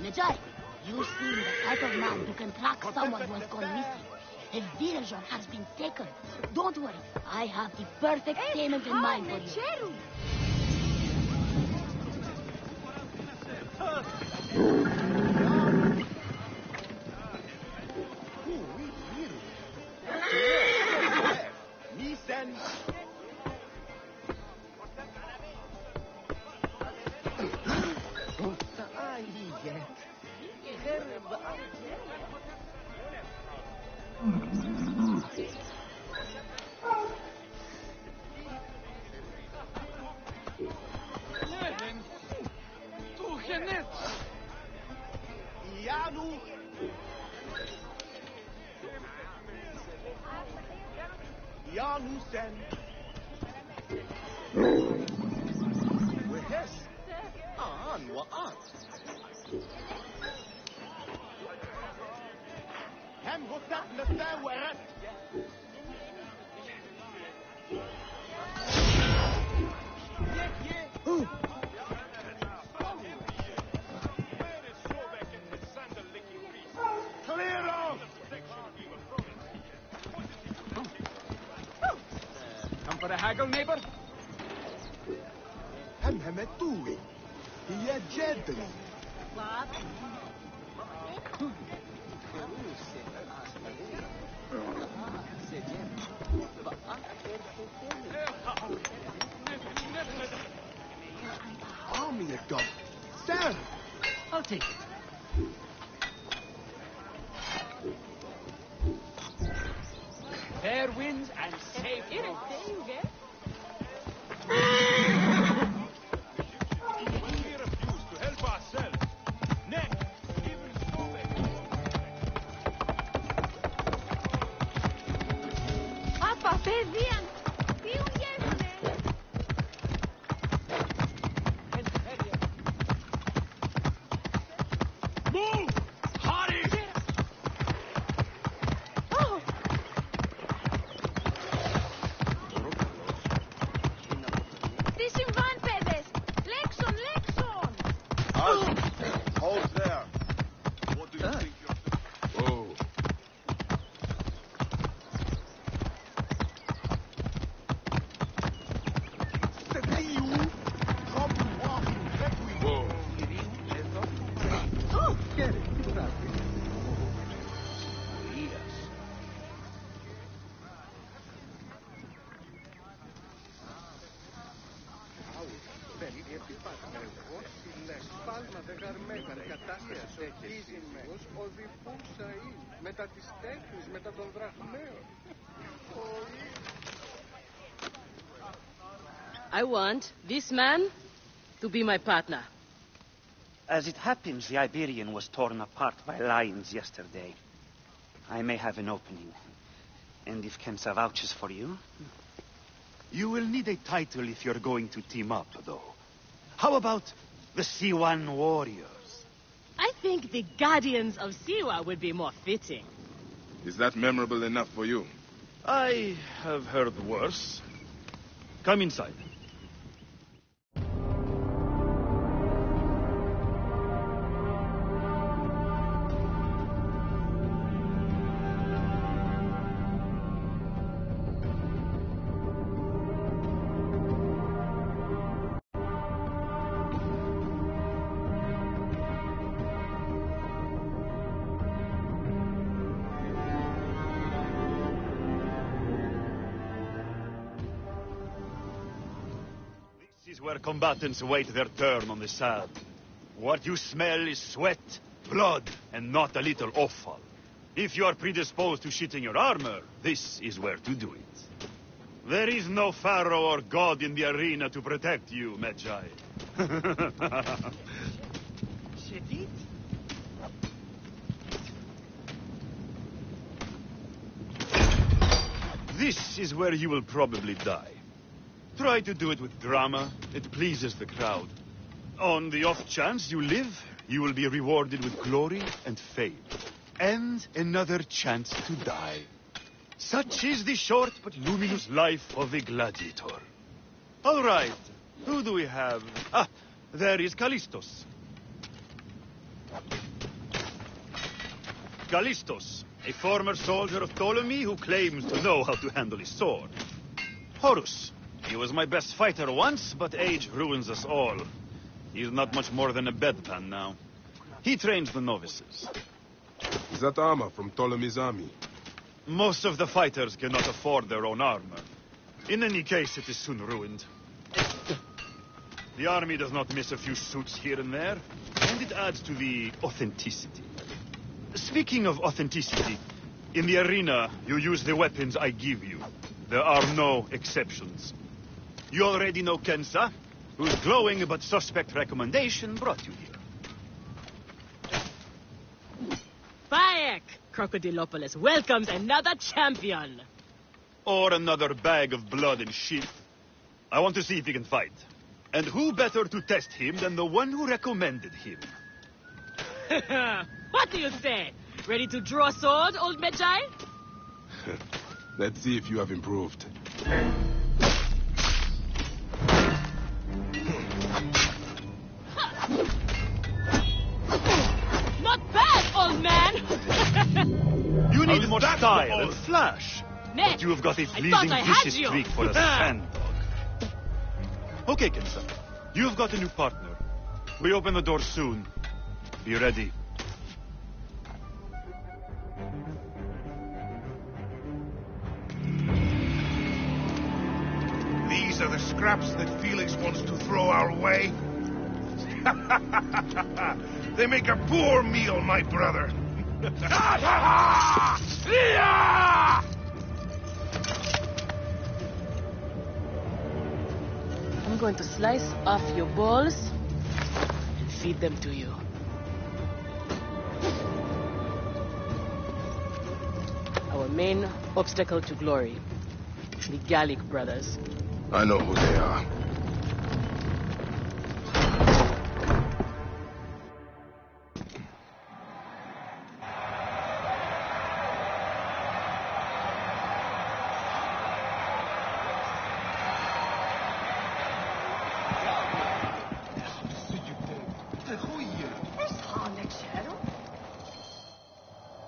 Medjay, you seem the type of man who can track someone who has gone missing. The villager has been taken. Don't worry, I have the perfect payment in mind for you. Come for a haggle, neighbor? همهمتوي هي جدري Army of God. Sam! I'll take it. Fair winds and safe roads. I want this man to be my partner. As it happens, the Iberian was torn apart by lions yesterday. I may have an opening. And if Kensa vouches for you... You will need a title if you're going to team up, though. How about the Siwan Warriors? I think the Guardians of Siwa would be more fitting. Is that memorable enough for you? I have heard worse. Come inside. Where combatants wait their turn on the sand. What you smell is sweat, blood, and not a little offal. If you are predisposed to shitting your armor, this is where to do it. There is no pharaoh or god in the arena to protect you, Medjay. This is where you will probably die. Try to do it with drama. It pleases the crowd. On the off chance you live, you will be rewarded with glory and fame. And another chance to die. Such is the short but luminous life of a gladiator. All right, who do we have? Ah, there is Callistos. Callistos, a former soldier of Ptolemy who claims to know how to handle his sword. Horus, he was my best fighter once, but age ruins us all. He's not much more than a bedpan now. He trains the novices. Is that armor from Ptolemy's army? Most of the fighters cannot afford their own armor. In any case, it is soon ruined. The army does not miss a few suits here and there, and it adds to the authenticity. Speaking of authenticity, in the arena, you use the weapons I give you. There are no exceptions. You already know Kensa, whose glowing but suspect recommendation brought you here. Bayek! Crocodilopolis welcomes another champion. Or another bag of blood and shit. I want to see if he can fight. And who better to test him than the one who recommended him? What do you say? Ready to draw sword, old Medjay? Let's see if you have improved. Not bad, old man! You need is more that style the and flash. Ned, But you have got a thought pleasing I had vicious you. streak for a sand dog. Okay, Kensa. You have got a new partner. We open the door soon. Be ready. These are the scraps that Felix wants to throw our way. They make a poor meal, my brother. I'm going to slice off your balls and feed them to you. Our main obstacle to glory, the Gallic brothers. I know who they are.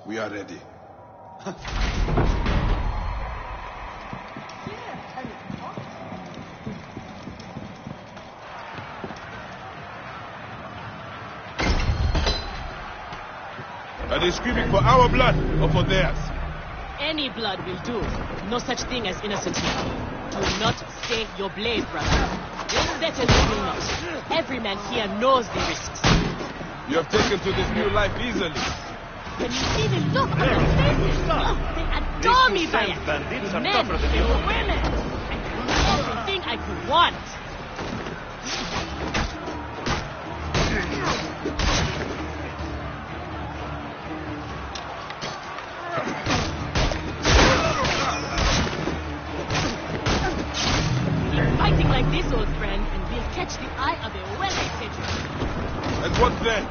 We are ready. Are they screaming for our blood or for theirs? Any blood will do. No such thing as innocent here. Do not stay your blade, brother. Your letters will not. Every man here knows the risks. You have taken to this new life easily. When you see the look on their faces, they adore me, Bayek. bandits The are men, tougher than the you. women. I could do everything I could want. Keep fighting like this, old friend, and we'll catch the eye of a well-educated. And what then?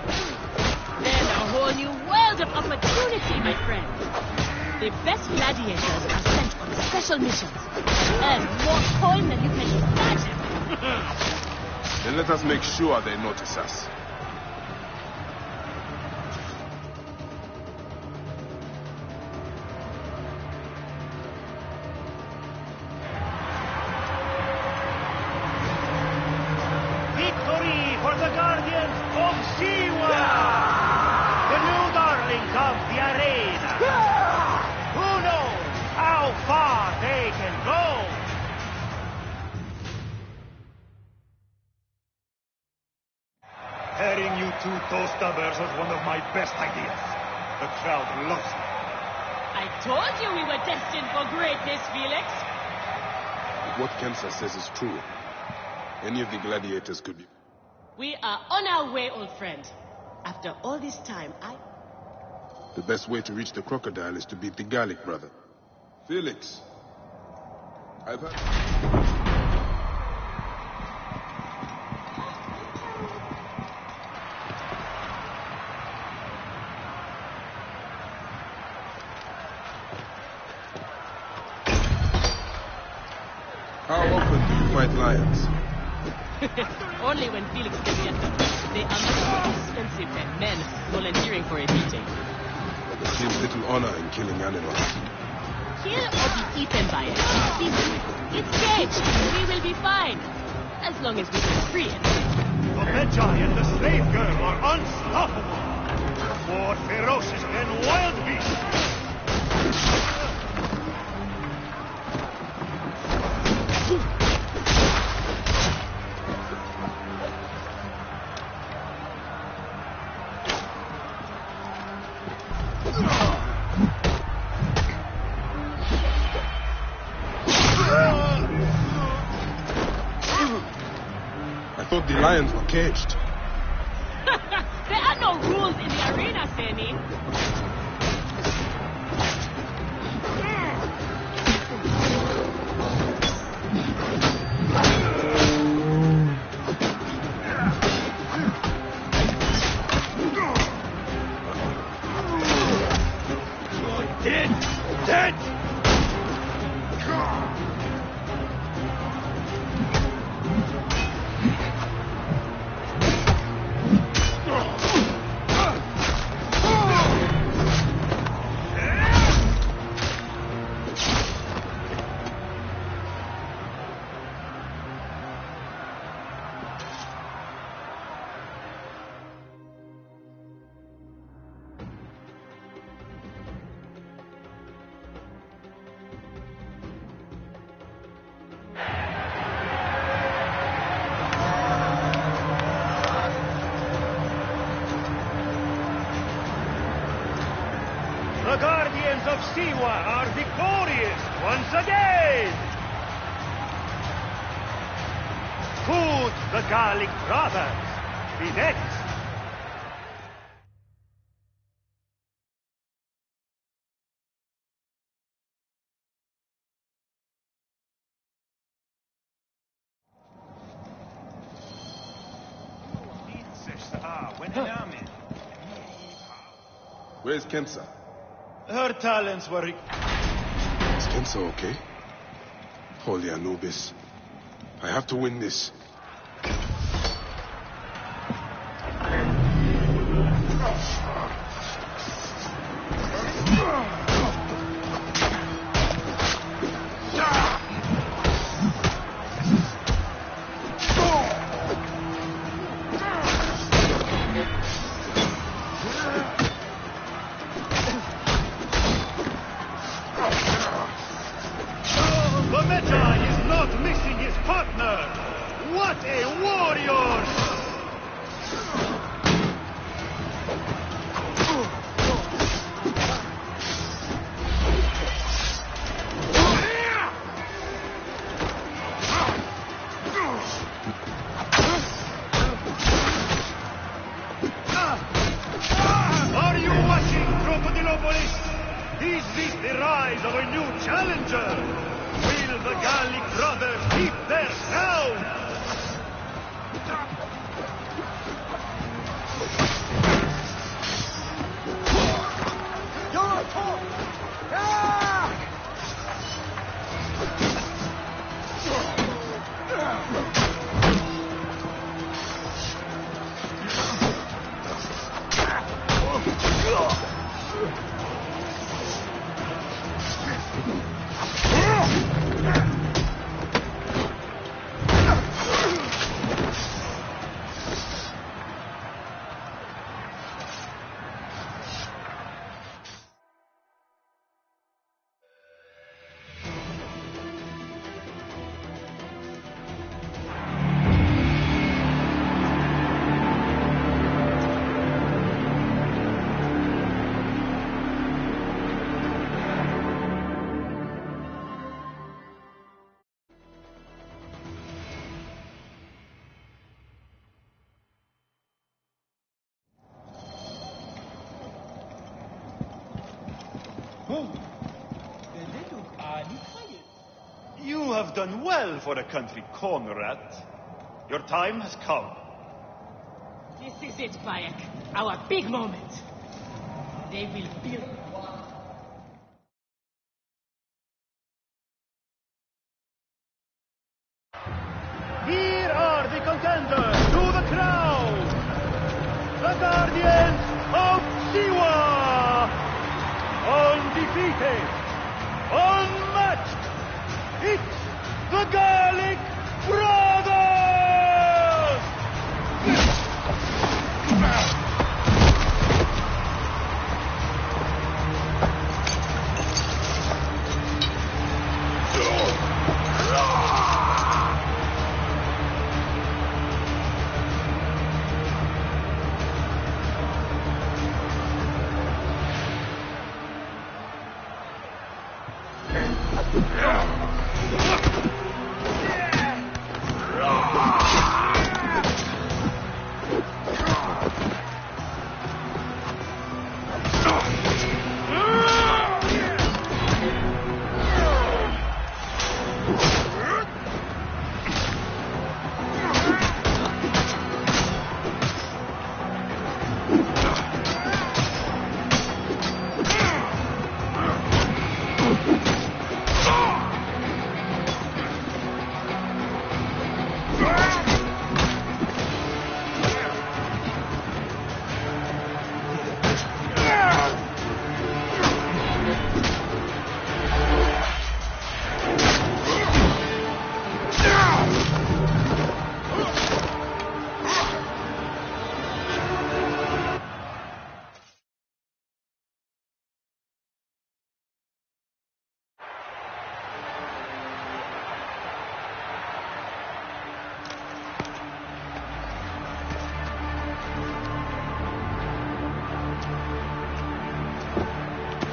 There's a whole new world of opportunity, my friend. The best gladiators are sent on special missions to earn more coin than you can imagine. Then let us make sure they notice us. Victory for the Guardians of Siwa! The new darlings of the arena! Who knows how far they can go? Pairing you two toast-overs was one of my best ideas. The crowd loves it. I told you we were destined for greatness, Felix. If what Kensa says is true, any of the gladiators could be... We are on our way, old friend. After all this time, The best way to reach the crocodile is to beat the Gallic brother. Felix, I've had... fight lions? Only when Felix can get them. They are much more expensive than men volunteering for a beating. There seems little honor in killing animals. Kill or be eaten by it. See, it's caged. We will be fine. As long as we can free it. The Medjay and the slave girl are unstoppable. More ferocious than wild beasts. I thought the lions were caged. There are no rules in the arena, Seni. Dead! The Guardians of Siwa are victorious once again! Could the Gallic brothers be next? Where's Kensa? Her talents were... Is Kensa okay? Holy Anubis. I have to win this. The Medjay is not missing his partner! What a warrior! Are you watching, Crocodilopolis? Is this the rise of a new challenger? Will the Gallic brothers keep their crown? You have done well for a country Conrad. Your time has come. This is it, Bayek. Our big moment. They will feel... Guardians of Siwa! Undefeated, unmatched, it's the Gallic Brothers!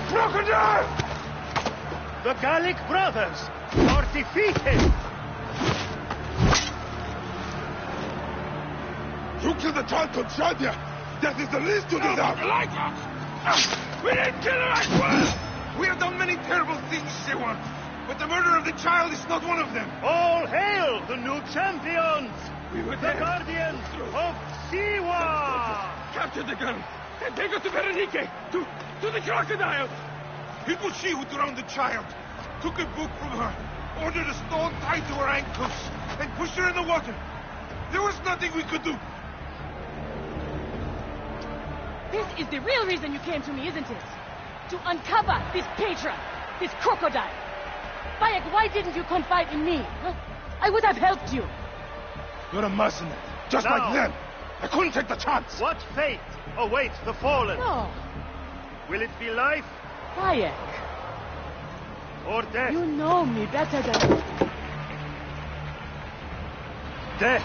Crocodile! The Gallic Brothers are defeated! You killed the child from Shadia! That is the least you deserve! Like us! We didn't kill her as well! We have done many terrible things, Siwa, but the murder of the child is not one of them! All hail the new champions! We were The there! Guardians of Siwa! Capture the girl and take her to Berenice! To the crocodile! It was she who drowned the child, took a book from her, ordered a stone tied to her ankles, and pushed her in the water. There was nothing we could do. This is the real reason you came to me, isn't it? To uncover this patron, this crocodile. Bayek, why didn't you confide in me? Huh? I would have helped you. You're a mercenary, just Now. like them. I couldn't take the chance. What fate awaits the fallen? No, Will it be life Bayek, or death? you know me better than... Death!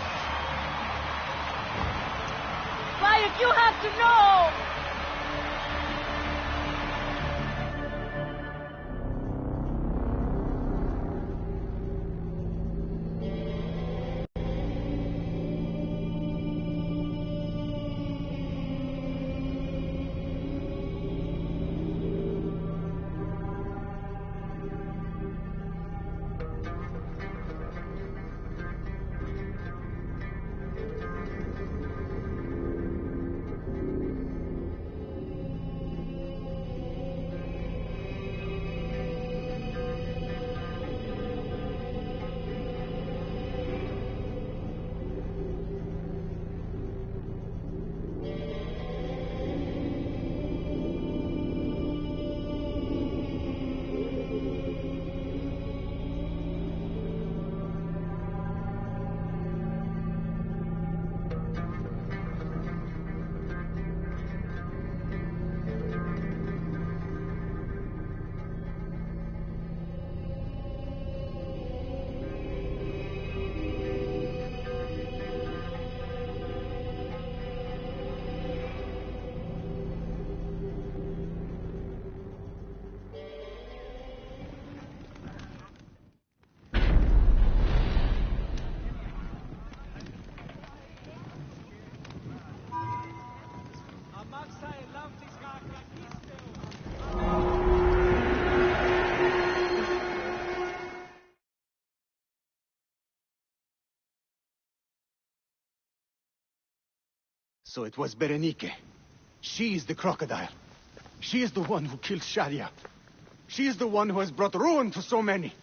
Bayek, you have to know! So it was Berenice. She is the crocodile. She is the one who killed Shadia. She is the one who has brought ruin to so many.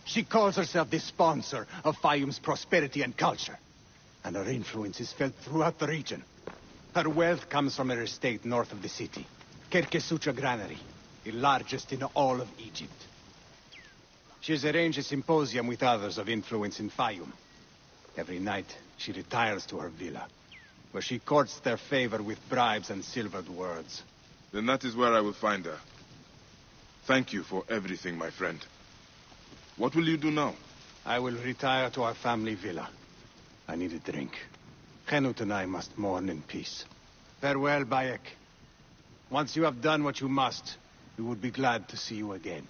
She calls herself the sponsor of Fayum's prosperity and culture. And her influence is felt throughout the region. Her wealth comes from her estate north of the city. Kerkesucha Granary, the largest in all of Egypt. She has arranged a symposium with others of influence in Fayum. Every night, she retires to her villa, where she courts their favor with bribes and silvered words. Then that is where I will find her. Thank you for everything, my friend. What will you do now? I will retire to our family villa. I need a drink. Henut and I must mourn in peace. Farewell, Bayek. Once you have done what you must, we would be glad to see you again.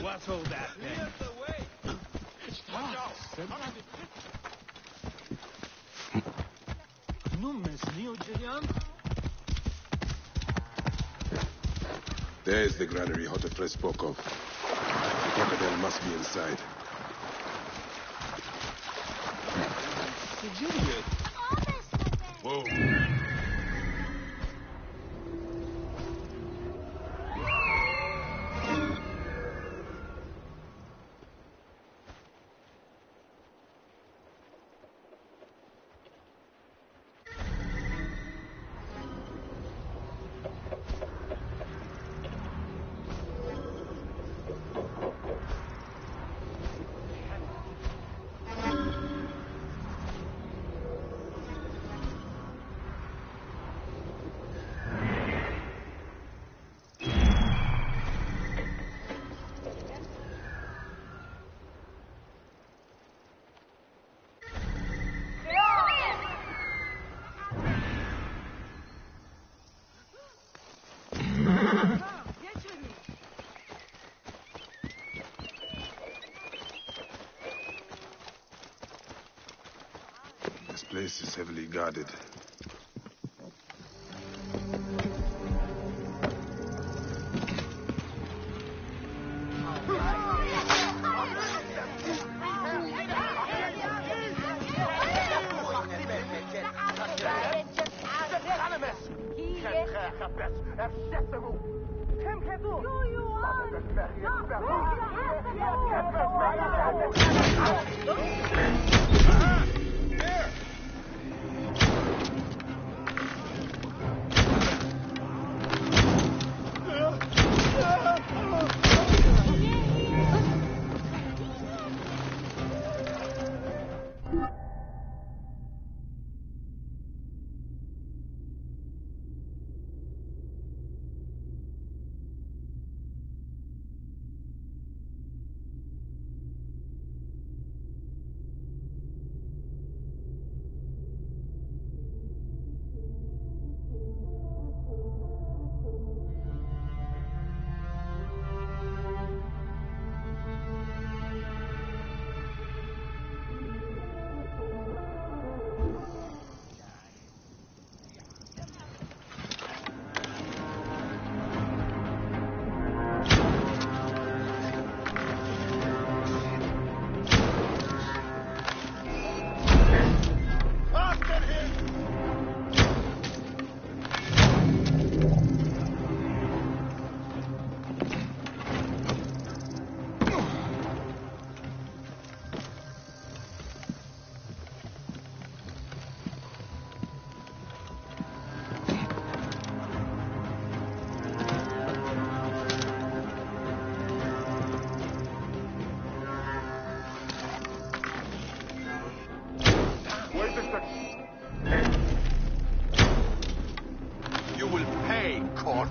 What's all that then? There is the granary Hotefres spoke of. The crocodile must be inside. Whoa. This place is heavily guarded. cord.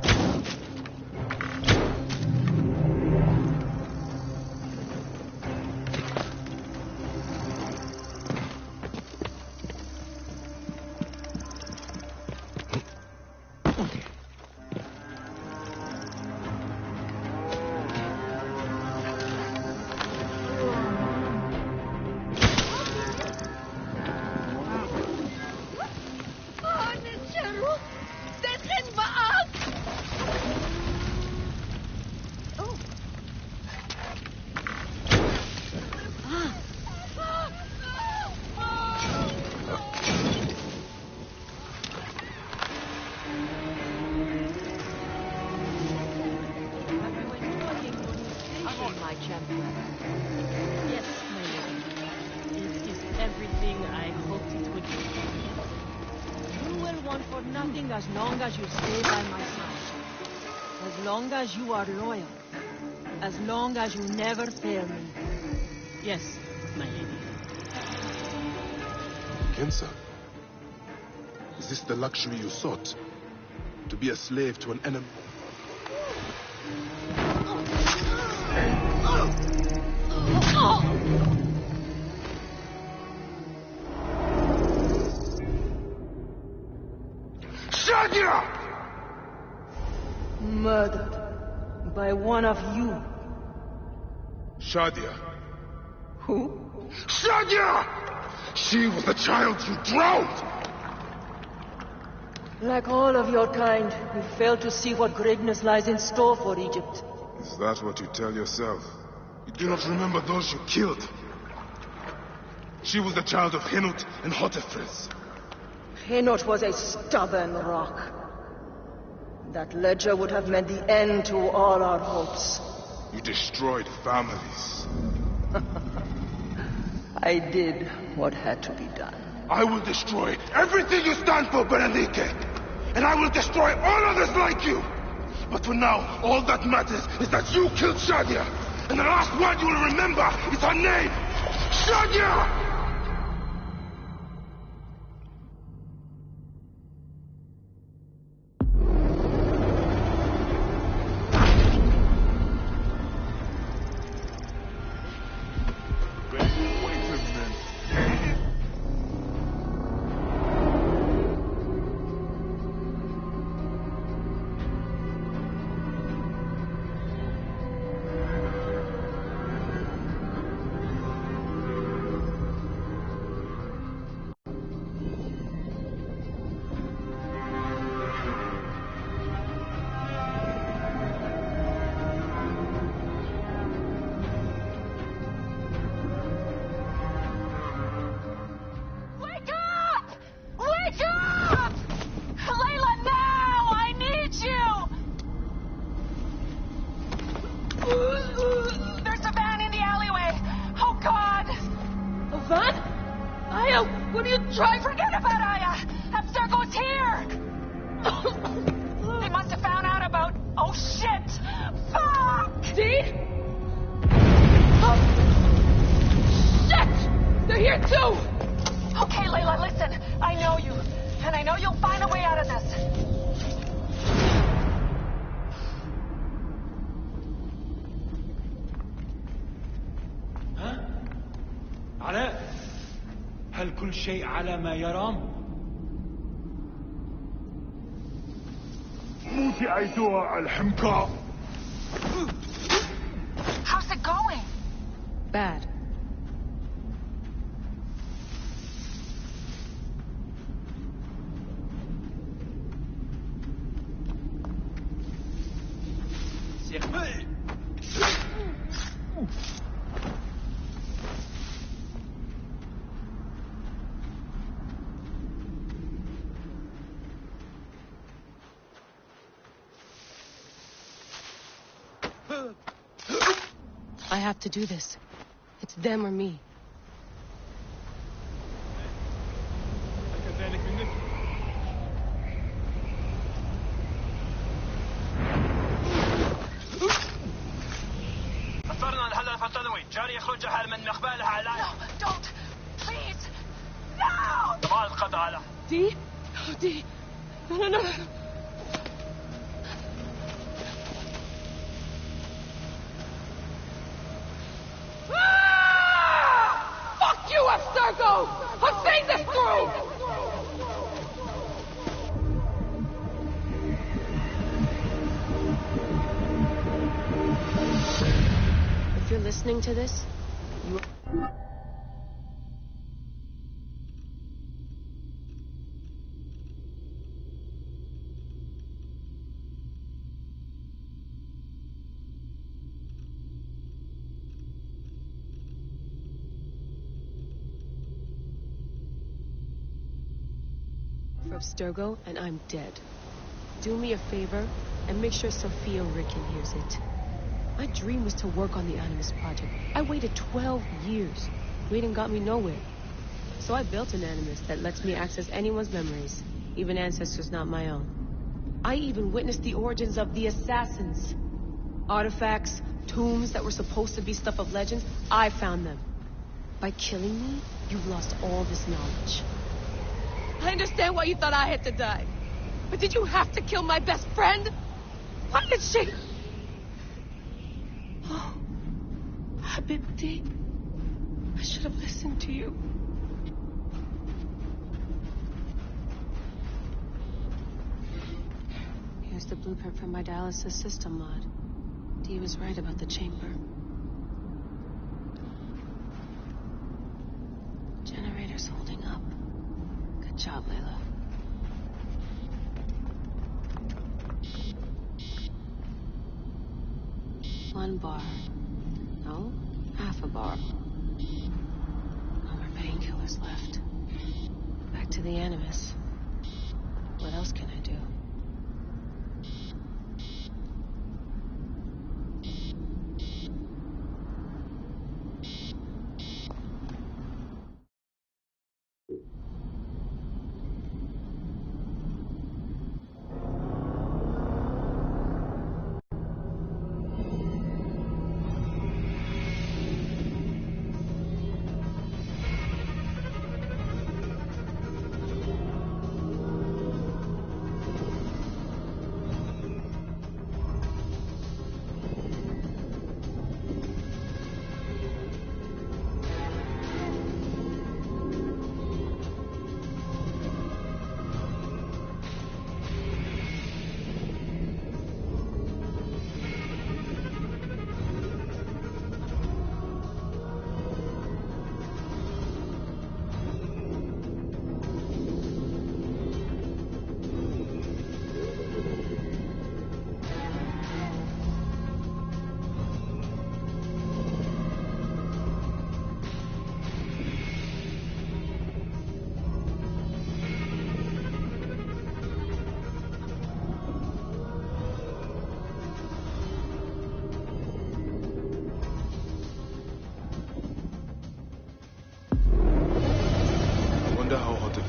As long as you stay by my side, as long as you are loyal, as long as you never fail me. Yes, my lady. Kensa, is this the luxury you sought? To be a slave to an enemy? Shadia! Murdered by one of you. Shadia. Who? Shadia! She was the child you drowned! Like all of your kind, you fail to see what greatness lies in store for Egypt. Is that what you tell yourself? You do not remember those you killed. She was the child of Henut and Hotefres. Henut was a stubborn rock. That ledger would have meant the end to all our hopes. You destroyed families. I did what had to be done. I will destroy everything you stand for, Berenike! And I will destroy all others like you! But for now, all that matters is that you killed Shadia! And the last word you will remember is her name! Shadia! Try forget about Aya! Abstergo's here! They must have found out about... Oh, shit! Fuck! See? Oh. Shit! They're here, too! Okay, Layla, listen. I know you. And I know you'll find a way out of this. ها؟ علاء؟ هل كل شيء على ما يرام؟ موتي أيتها الحمقاء! How's it going? Bad. I have to do this. It's them or me. No, don't! Please! No! Dee? Oh, Dee. No. listening to this, you... For Abstergo, and I'm dead. Do me a favor, and make sure Sophia Ricken hears it. My dream was to work on the Animus Project. I waited 12 years. Waiting got me nowhere. So I built an Animus that lets me access anyone's memories, even ancestors not my own. I even witnessed the origins of the Assassins. Artifacts, tombs that were supposed to be stuff of legend, I found them. By killing me, you've lost all this knowledge. I understand why you thought I had to die. But did you have to kill my best friend? Why did she... Oh, Habibti. I should have listened to you. Here's the blueprint for my dialysis system mod. Dee was right about the chamber. Generator's holding up. Good job, Layla. One bar. No, half a bar. No more painkillers left. Back to the Animus. What else can I do?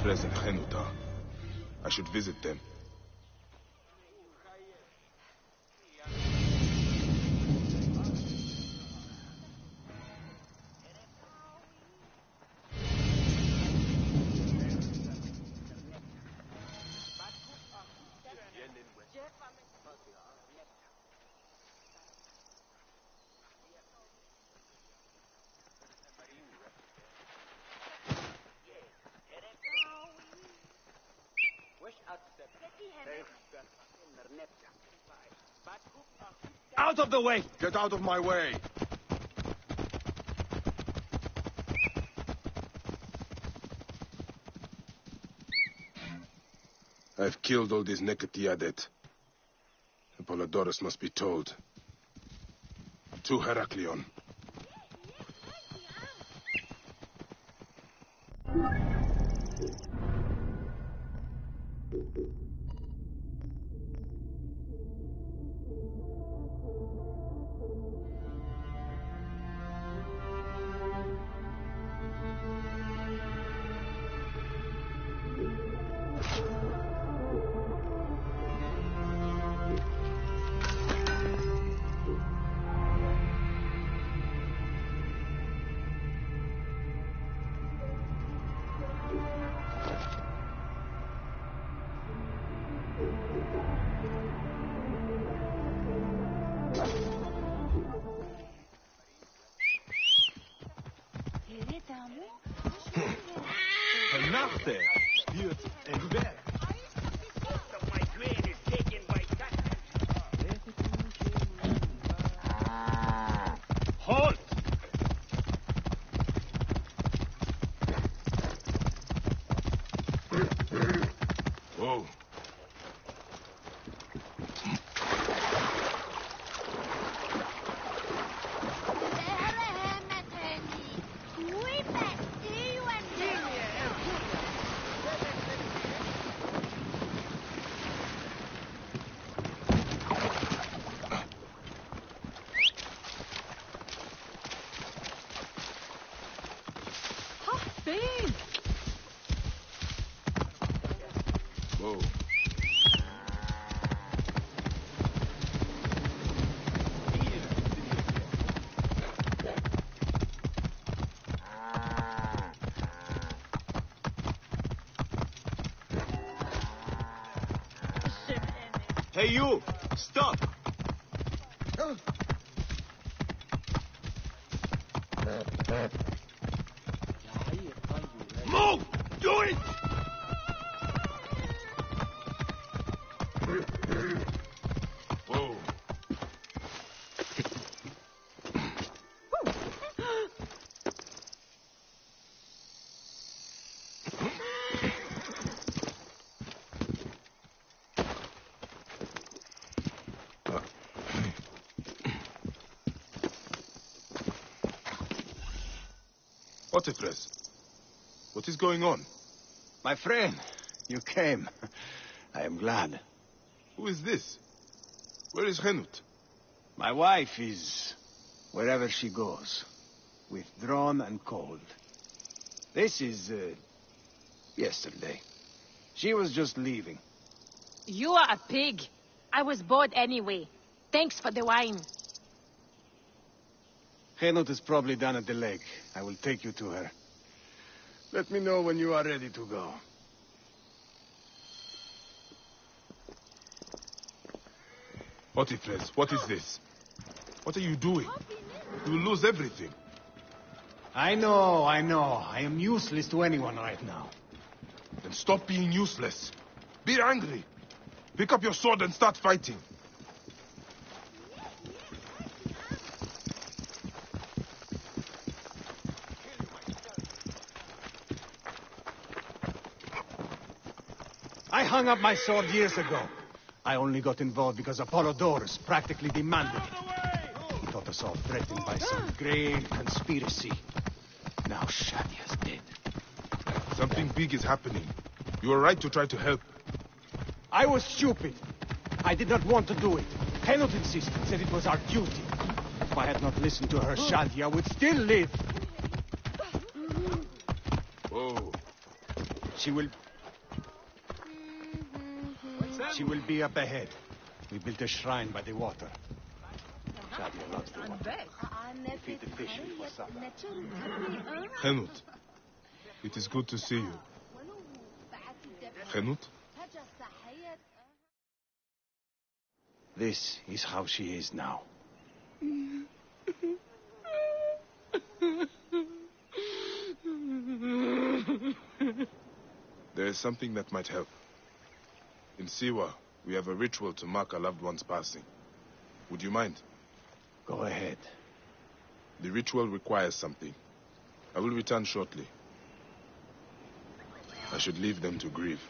In Chenuta. I should visit them. Out of the way! Get out of my way! I've killed all these Neketiadet. Apollodorus must be told. To Heraklion. Nachte wird entwehrt. Halt! Whoa. Whoa. Hey, you! Stop! Move! Do it! Whoa. Otifres, what is going on? My friend, you came. I am glad. Who is this? Where is Henut? My wife is wherever she goes, withdrawn and cold. This is, yesterday. She was just leaving. You are a pig. I was bored anyway. Thanks for the wine. Henut is probably down at the lake. I will take you to her. Let me know when you are ready to go. Otifres, what is this? What are you doing? You will lose everything. I know. I am useless to anyone right now. Then stop being useless. Be angry. Pick up your sword and start fighting. I hung up my sword years ago. I only got involved because Apollodorus practically demanded it. He thought us all threatened by some grave conspiracy. Now Shadia's dead. Something big is happening. You are right to try to help. I was stupid. I did not want to do it. Henut insisted, said it was our duty. If I had not listened to her, Shadia would still live. Whoa. She will be up ahead. We built a shrine by the water. Shadia loves the water. We feed the fish before supper. Henut, it is good to see you. Henut? This is how she is now. There is something that might help. In Siwa, we have a ritual to mark a loved one's passing. Would you mind? Go ahead. The ritual requires something. I will return shortly. I should leave them to grieve.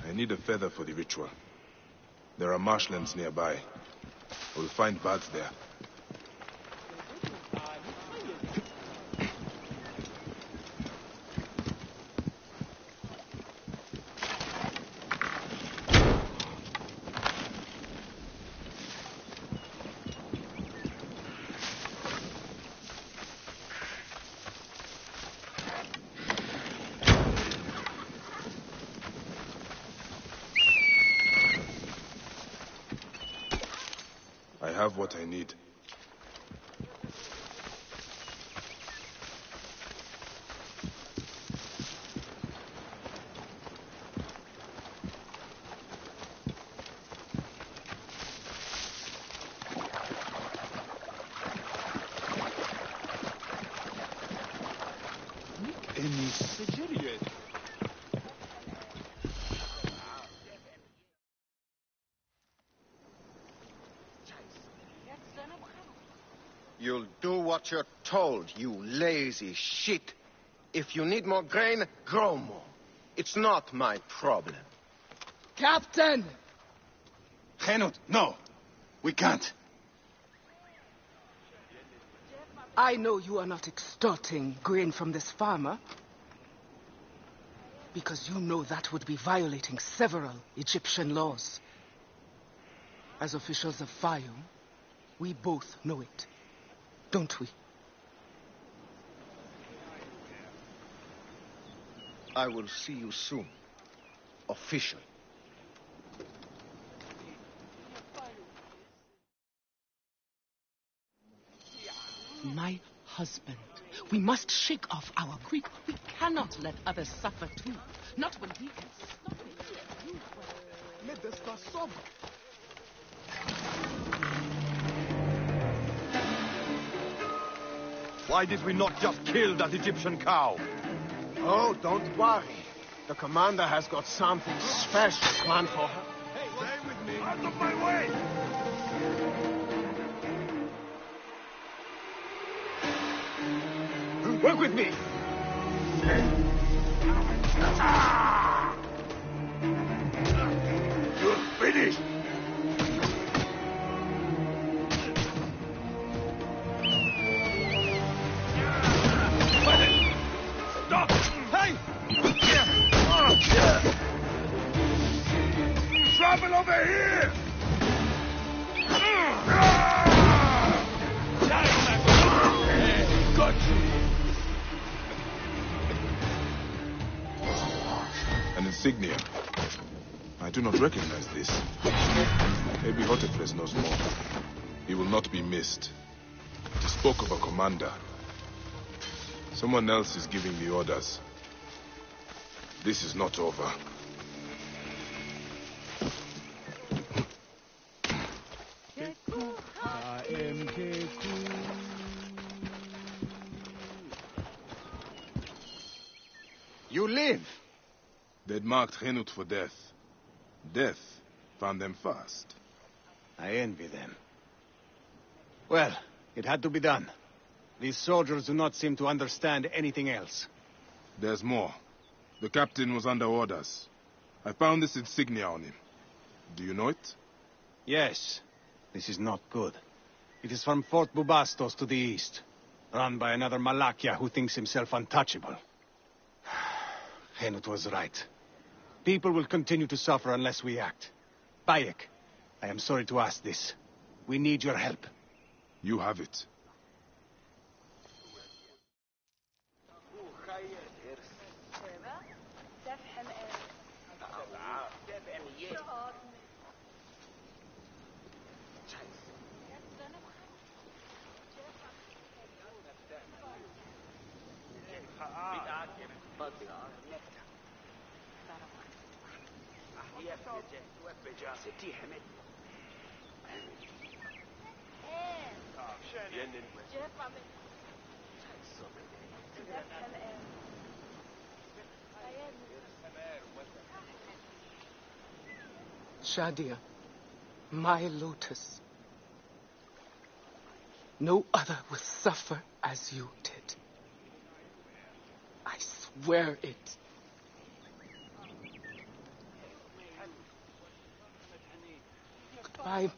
I need a feather for the ritual. There are marshlands nearby. I will find birds there. I have what I need. You'll do what you're told, you lazy shit. If you need more grain, grow more. It's not my problem. Captain! Henut, no. We can't. I know you are not extorting grain from this farmer, because you know that would be violating several Egyptian laws. As officials of Fayum, we both know it, don't we? I will see you soon. Officially. My husband. We must shake off our grief. We cannot let others suffer too. Not when we can stop it. Why did we not just kill that Egyptian cow? Oh, don't worry. The commander has got something special planned for her. Hey, stay with me. Out of my way! Work with me! You're finished! Stop! Hey! Trouble over here! Got you! An insignia. I do not recognize this. Maybe Hotefres knows more. He will not be missed. He spoke of a commander. Someone else is giving the orders. This is not over. You live! They'd marked Henut for death. Death found them fast. I envy them. Well, it had to be done. These soldiers do not seem to understand anything else. There's more. The captain was under orders. I found this insignia on him. Do you know it? Yes. This is not good. It is from Fort Bubastos to the east, run by another Malakia who thinks himself untouchable. Henut was right. People will continue to suffer unless we act. Bayek, I am sorry to ask this. We need your help. You have it. Shadia, my lotus. No other will suffer as you did. I swear it. Goodbye,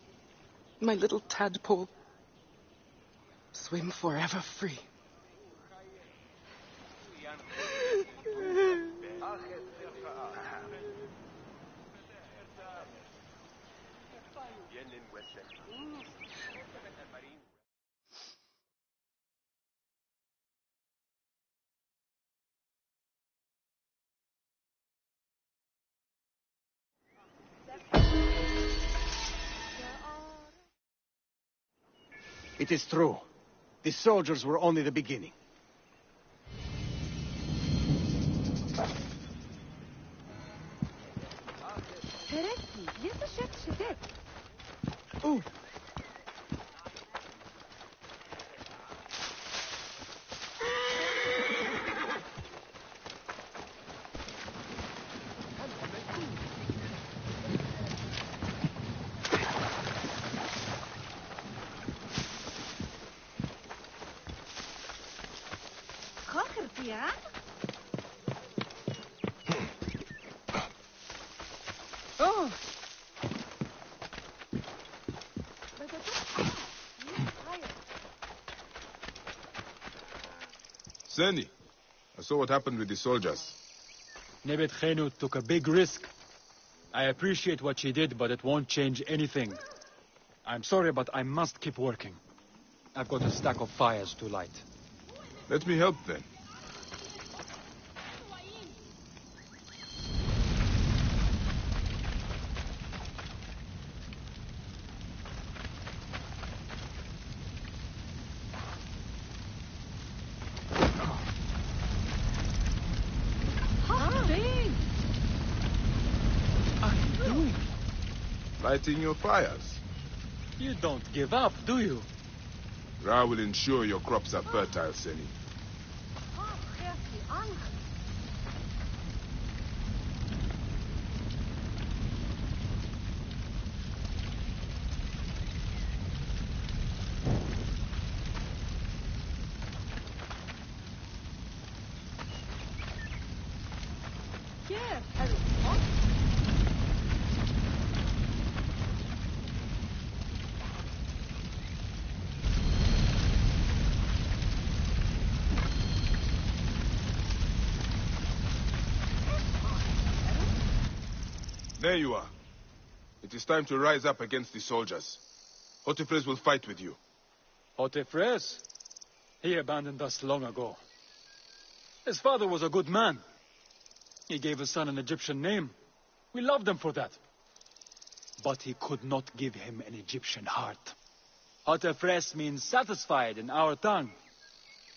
my little tadpole. Swim forever free. It is true. The soldiers were only the beginning. Ooh. Seni, I saw what happened with the soldiers. Nebet Khenu took a big risk. I appreciate what she did, but it won't change anything. I'm sorry, but I must keep working. I've got a stack of fires to light. Let me help then. Lighting your fires. You don't give up, do you? Ra will ensure your crops are fertile, Seni. There you are. It is time to rise up against the soldiers. Hotephres will fight with you. Hotephres? He abandoned us long ago. His father was a good man. He gave his son an Egyptian name. We loved him for that. But he could not give him an Egyptian heart. Hotephres means satisfied in our tongue.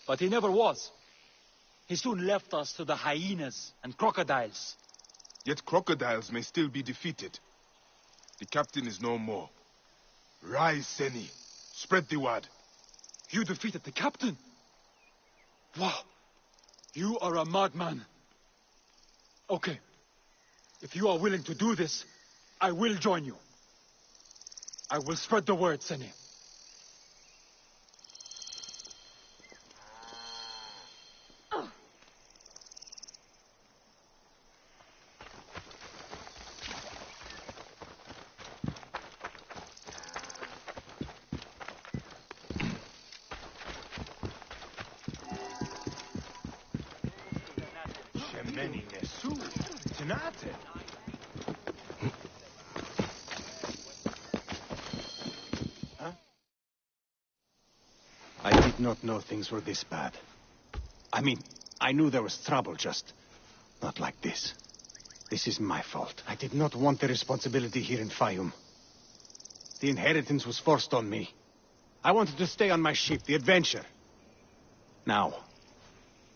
But he never was. He soon left us to the hyenas and crocodiles. Yet crocodiles may still be defeated. The captain is no more. Rise, Seni. Spread the word. You defeated the captain? Wow. You are a madman. Okay. If you are willing to do this, I will join you. I will spread the word, Seni. I did not know things were this bad. I mean, I knew there was trouble, just not like this. This is my fault. I did not want the responsibility here in Fayum. The inheritance was forced on me. I wanted to stay on my ship, the Adventure. Now,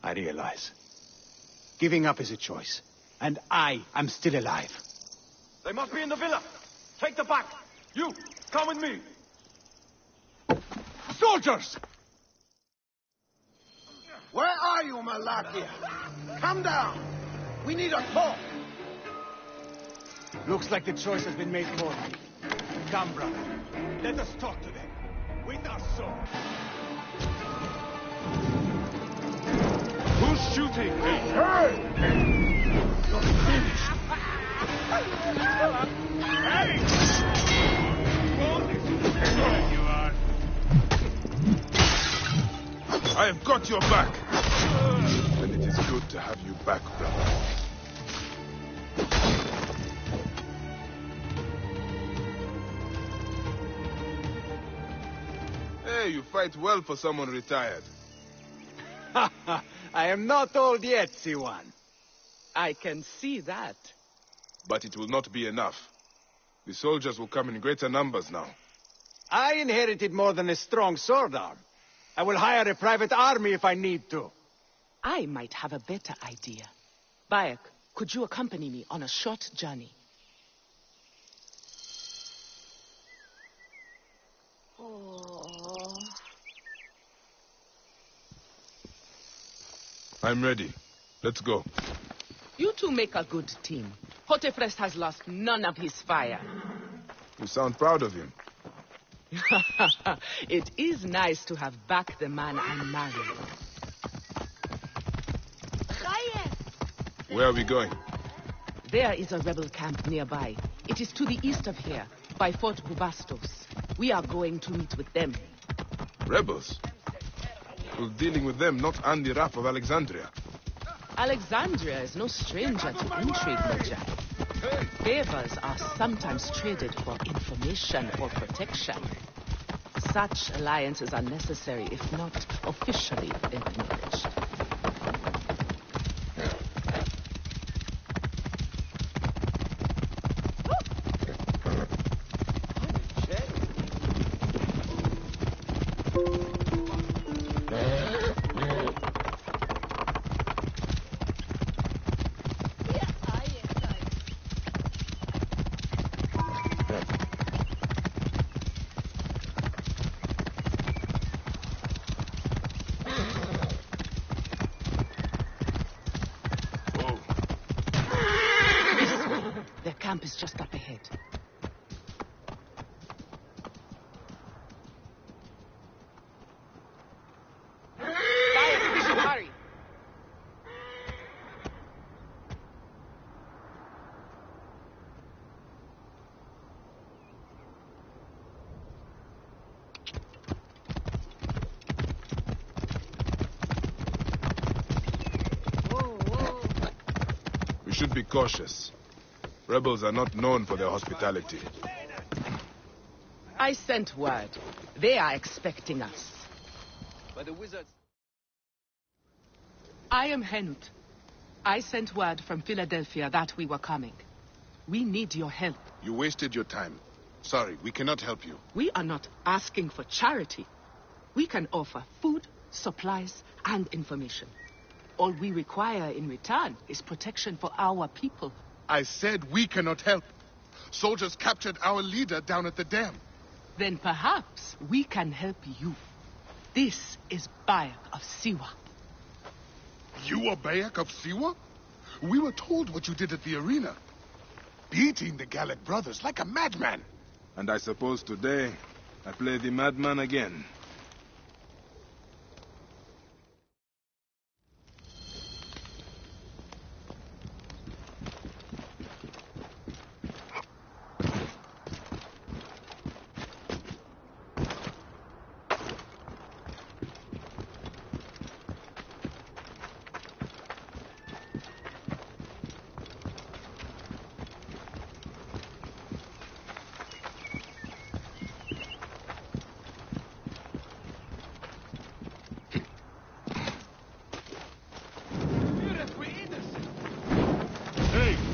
I realize. Giving up is a choice. And I am still alive. They must be in the villa. Take the back. You, come with me. Soldiers! Where are you, Malakia? Come down. We need a talk. Looks like the choice has been made for me. Come, brother. Let us talk to them. With our swords. Who's shooting? Hey! You're finished. Hey! There you are. I have got your back. And it is good to have you back, brother. Hey, you fight well for someone retired. I am not old yet, Siwan. I can see that. But it will not be enough. The soldiers will come in greater numbers now. I inherited more than a strong sword arm. I will hire a private army if I need to. I might have a better idea. Bayek, could you accompany me on a short journey? Oh. I'm ready. Let's go. You two make a good team. Hotephres has lost none of his fire. You sound proud of him. It is nice to have back the man I married. Where are we going? There is a rebel camp nearby. It is to the east of here, by Fort Bubastos. We are going to meet with them. Rebels? We're dealing with them, not Andy Raff of Alexandria. Alexandria is no stranger to intrigue, Major. Favors are sometimes traded for information or protection. Such alliances are necessary if not officially acknowledged. Their camp is just up ahead. Guys, we should hurry. We should be cautious. Rebels are not known for their hospitality. I sent word. They are expecting us. But the wizards... I am Henut. I sent word from Philadelphia that we were coming. We need your help. You wasted your time. Sorry, we cannot help you. We are not asking for charity. We can offer food, supplies, and information. All we require in return is protection for our people. I said we cannot help. Soldiers captured our leader down at the dam. Then perhaps we can help you. This is Bayek of Siwa. You are Bayek of Siwa? We were told what you did at the arena. Beating the Gallic brothers like a madman. And I suppose today, I play the madman again.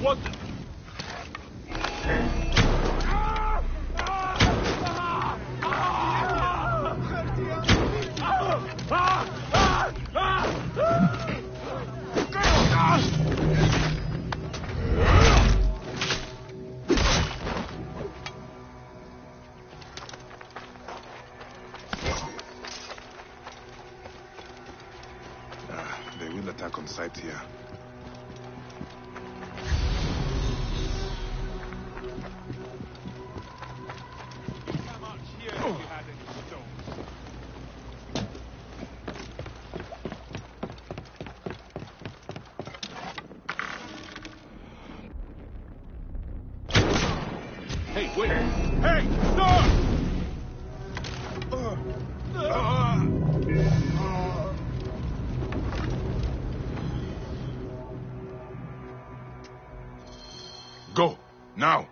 What? They will attack on sight here. Hey, wait! Hey, stop! Go, now!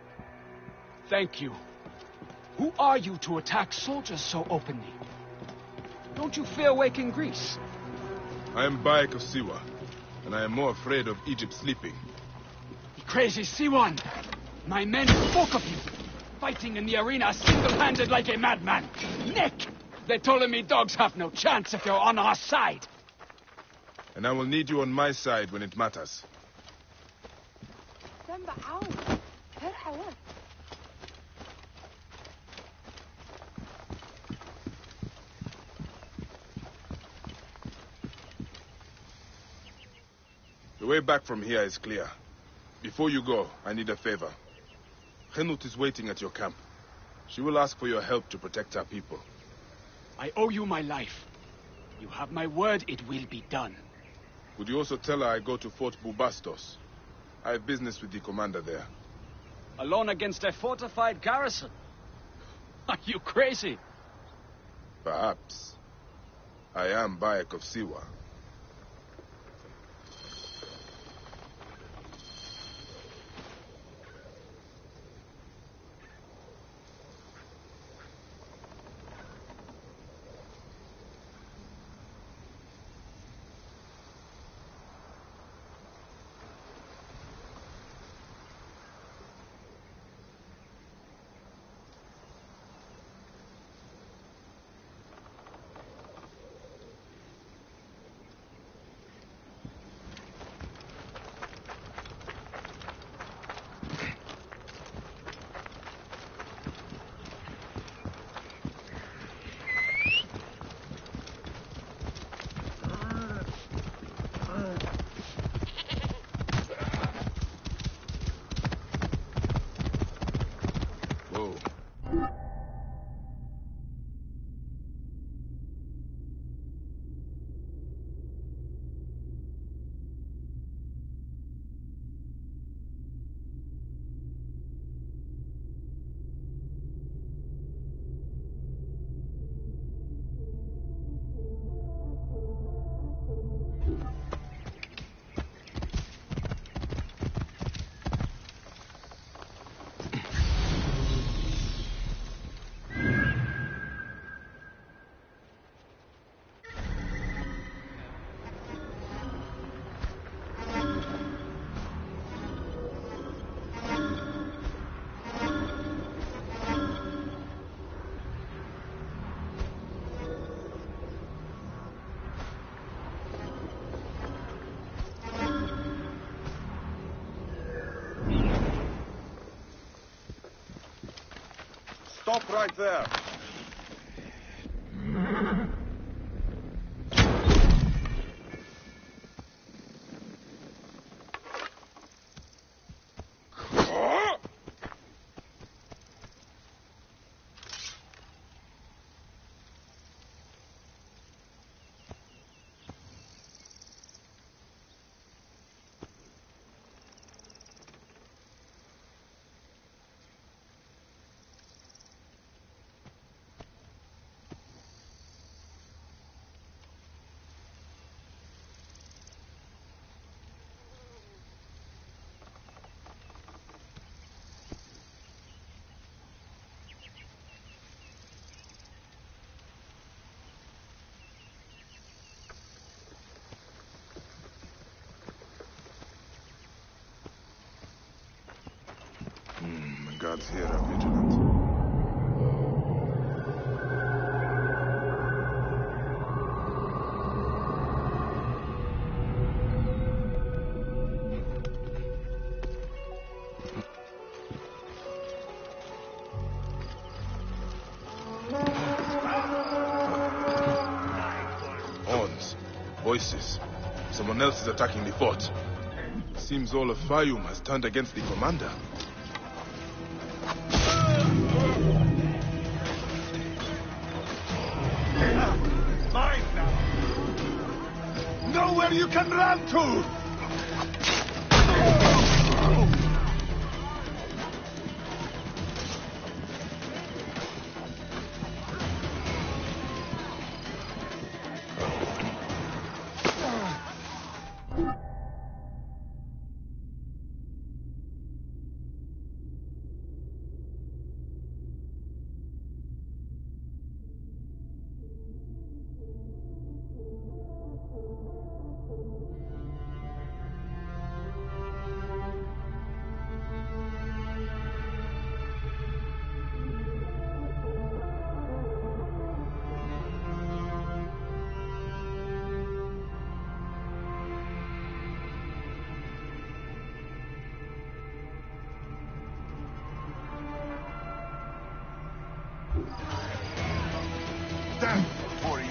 Thank you. Who are you to attack soldiers so openly? Don't you fear waking Greece? I am Bayek of Siwa, and I am more afraid of Egypt sleeping. You crazy Siwan! My men spoke of you, fighting in the arena single-handed like a madman. Nick! The Ptolemy dogs have no chance if you're on our side. And I will need you on my side when it matters. The way back from here is clear. Before you go, I need a favor. Henut is waiting at your camp. She will ask for your help to protect our people. I owe you my life. You have my word, it will be done. Would you also tell her I go to Fort Bubastos? I have business with the commander there. Alone against a fortified garrison? Are you crazy? Perhaps. I am Bayek of Siwa. Stop right there. The guards here are vigilant. Horns, voices. Someone else is attacking the fort. Seems all of Fayum has turned against the commander. Mine now! Nowhere you can run to! Death for you!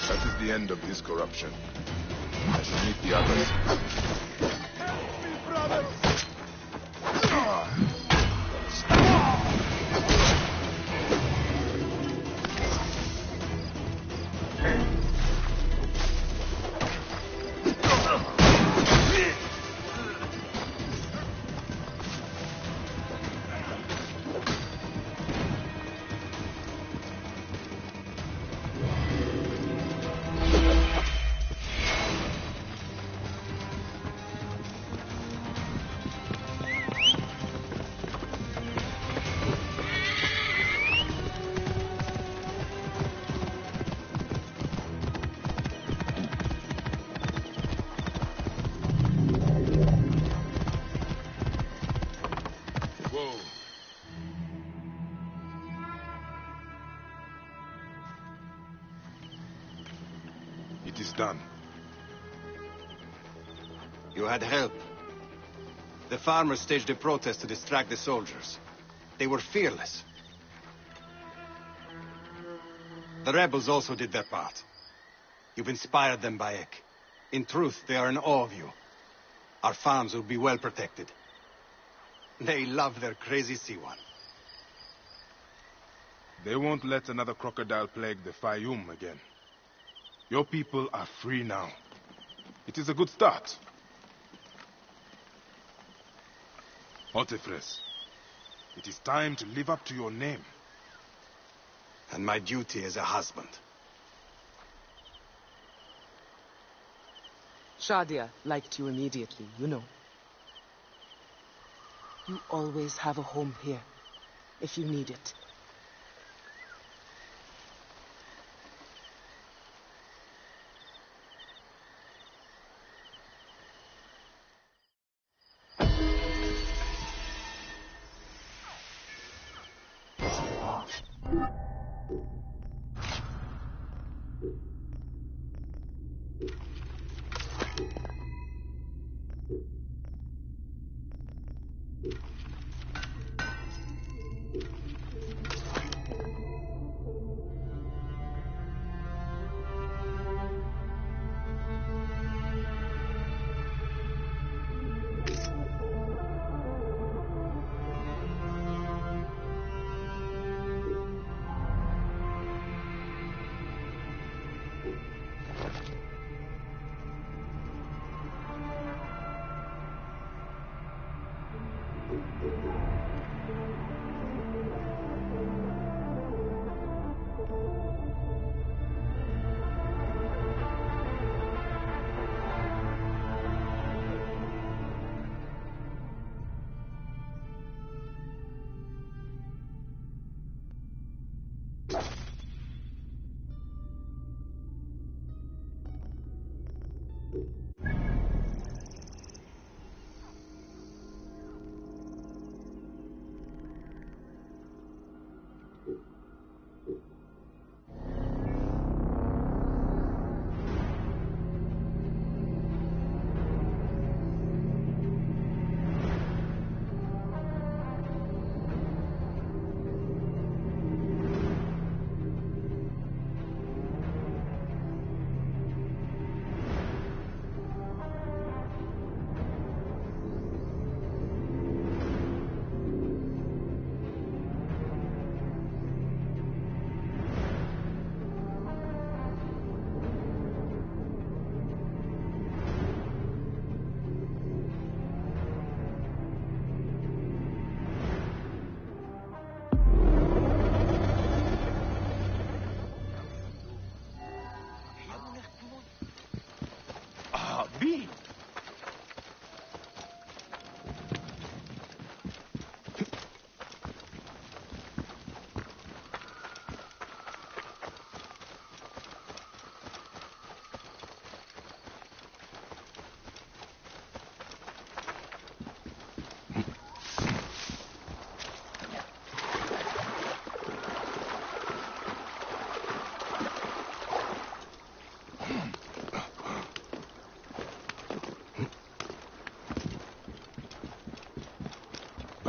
That is the end of his corruption. I shall meet the others. Help me, brothers! It is done. You had help. The farmers staged a protest to distract the soldiers. They were fearless. The rebels also did their part. You've inspired them, Bayek. In truth, they are in awe of you. Our farms will be well protected. They love their crazy Siwan. They won't let another crocodile plague the Fayum again. Your people are free now. It is a good start. Otefres, it is time to live up to your name. And my duty as a husband. Shadia liked you immediately, you know. You always have a home here, if you need it.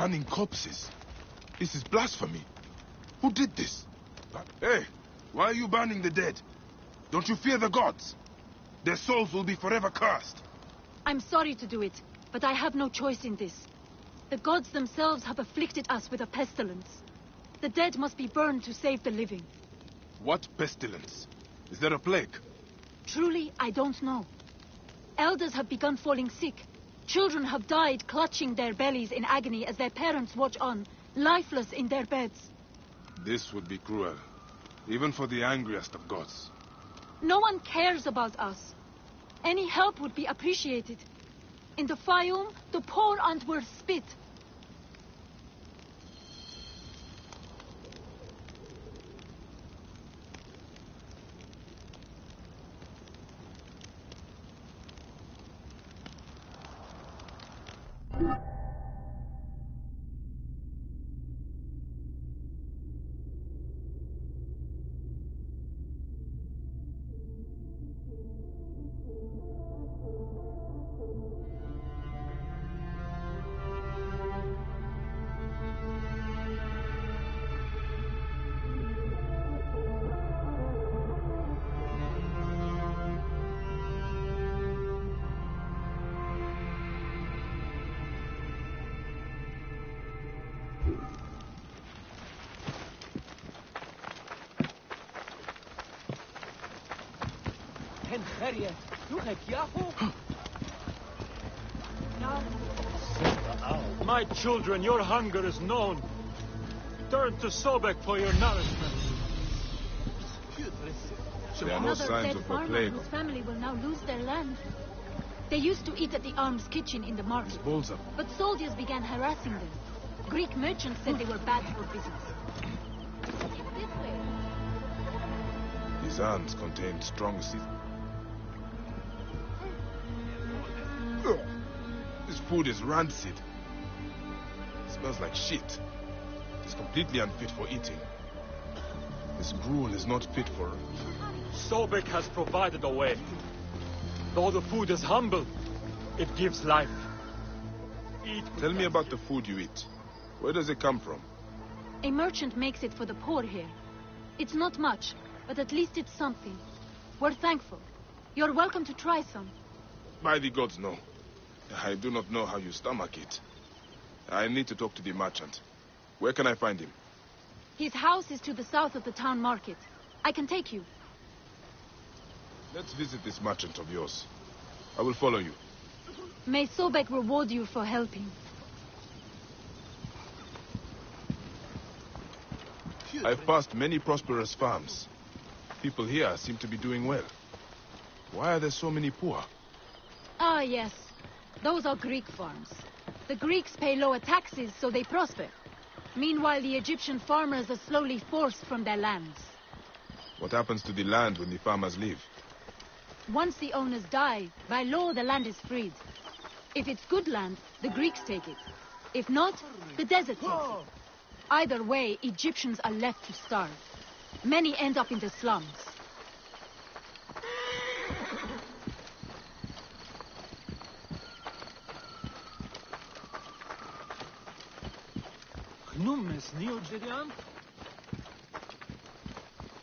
Burning corpses. This is blasphemy. Who did this? Hey, why are you burning the dead? Don't you fear the gods? Their souls will be forever cursed. I'm sorry to do it, but I have no choice in this. The gods themselves have afflicted us with a pestilence. The dead must be burned to save the living. What pestilence? Is there a plague? Truly, I don't know. Elders have begun falling sick. Children have died clutching their bellies in agony as their parents watch on, lifeless in their beds. This would be cruel, even for the angriest of gods. No one cares about us. Any help would be appreciated. In the Fayum, the poor aren't worth spit. My children, your hunger is known. Turn to Sobek for your nourishment. There are no signs of a plague. Whose family will now lose their land. They used to eat at the arms kitchen in the market. But soldiers began harassing them. Greek merchants said they were bad for business. These arms contain strong seed. This food is rancid. It smells like shit. It's completely unfit for eating. This gruel is not fit for... Sobek has provided a way. Though the food is humble, it gives life. Eat. Tell me about the food you eat. Where does it come from? A merchant makes it for the poor here. It's not much, but at least it's something. We're thankful. You're welcome to try some. By the gods, no. I do not know how you stomach it. I need to talk to the merchant. Where can I find him? His house is to the south of the town market. I can take you. Let's visit this merchant of yours. I will follow you. May Sobek reward you for helping. I've passed many prosperous farms. People here seem to be doing well. Why are there so many poor? Ah, yes. Those are Greek farms. The Greeks pay lower taxes, so they prosper. Meanwhile, the Egyptian farmers are slowly forced from their lands. What happens to the land when the farmers leave? Once the owners die, by law the land is freed. If it's good land, the Greeks take it. If not, the desert takes it. Either way, Egyptians are left to starve. Many end up in the slums.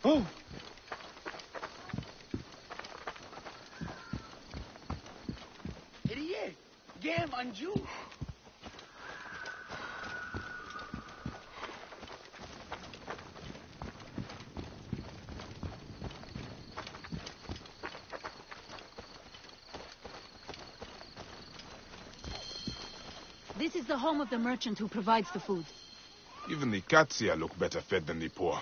Oh! Game Anju. This is the home of the merchant who provides the food. Even the cats here look better fed than the poor.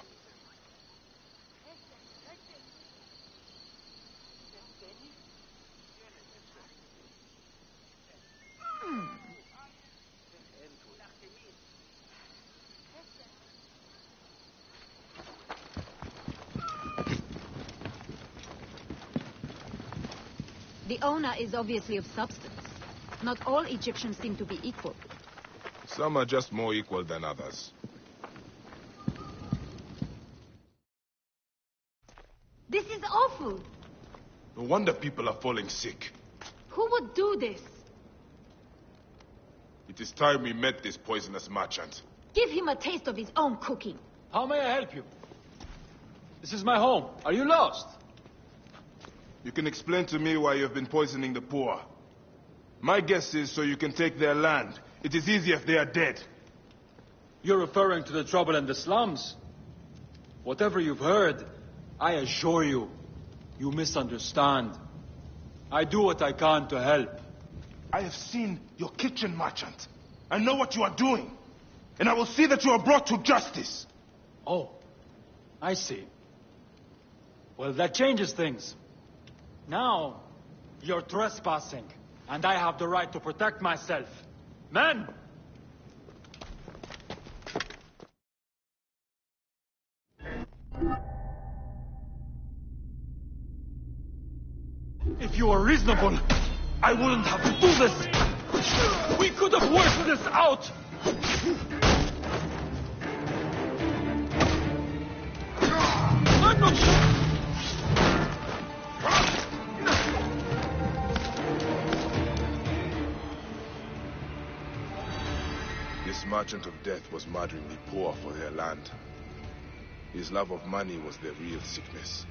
The owner is obviously of substance. Not all Egyptians seem to be equal. Some are just more equal than others. This is awful. No wonder people are falling sick. Who would do this? The It is time we met this poisonous merchant. Give him a taste of his own cooking. How may I help you? This is my home. Are you lost? You can explain to me why you have been poisoning the poor. My guess is so you can take their land. It is easier if they are dead. You're referring to the trouble in the slums? Whatever you've heard, I assure you, you misunderstand. I do what I can to help. I have seen your kitchen, merchant. I know what you are doing. And I will see that you are brought to justice. Oh, I see. Well, that changes things. Now, you're trespassing, and I have the right to protect myself. Men! If you were reasonable, I wouldn't have to do this! We could have worked this out! I'm not sure... This merchant of death was murdering the poor for their land. His love of money was their real sickness.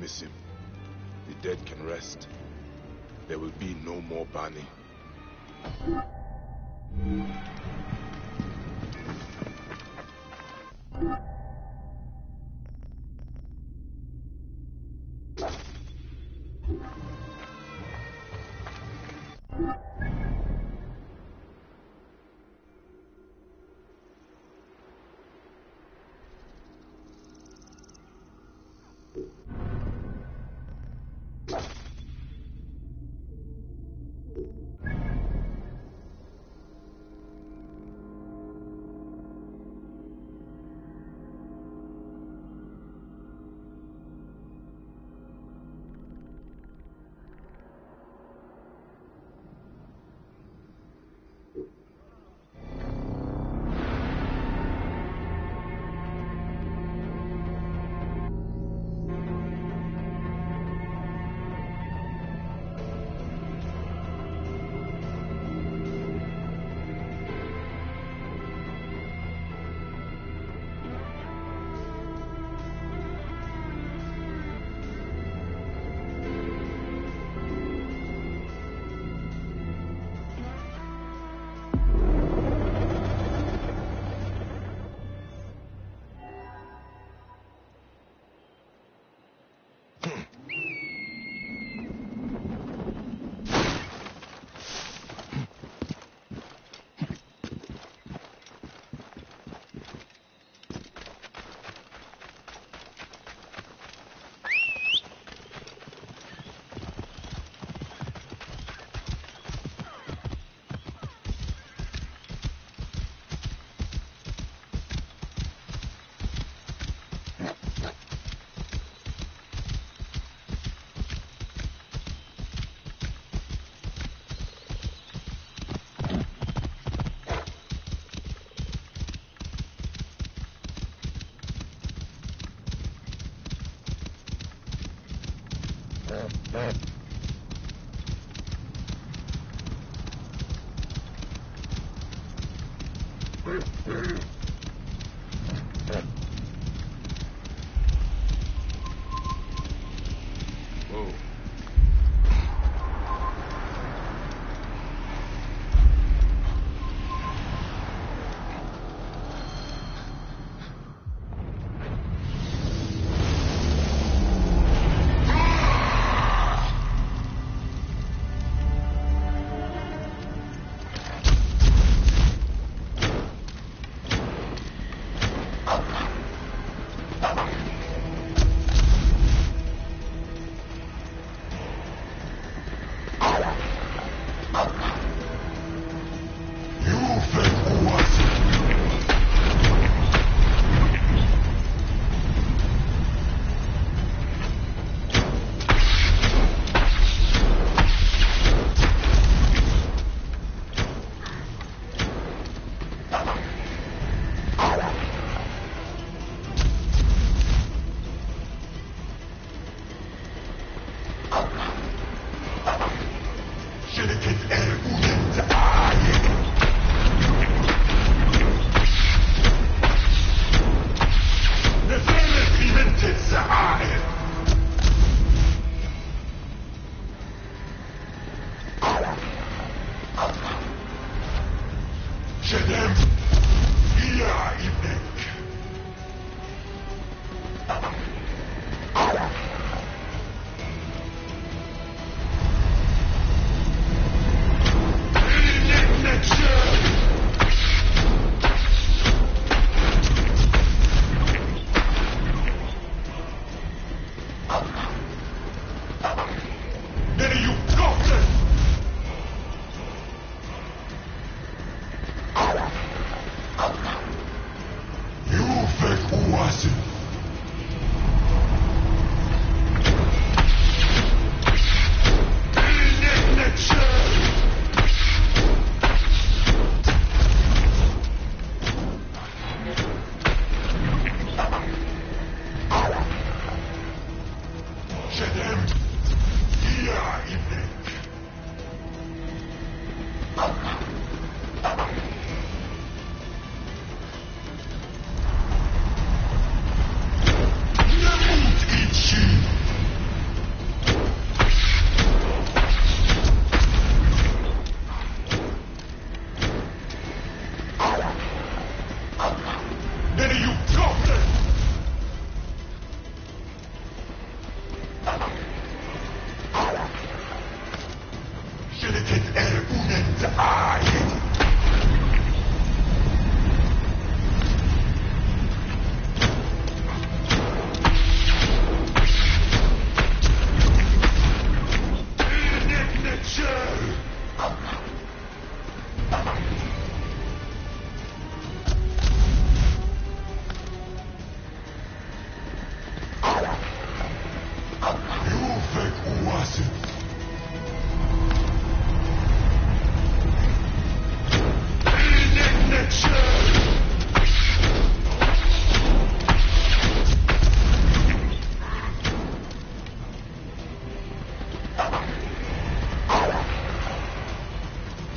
dismiss him. The dead can rest. There will be no more Bani.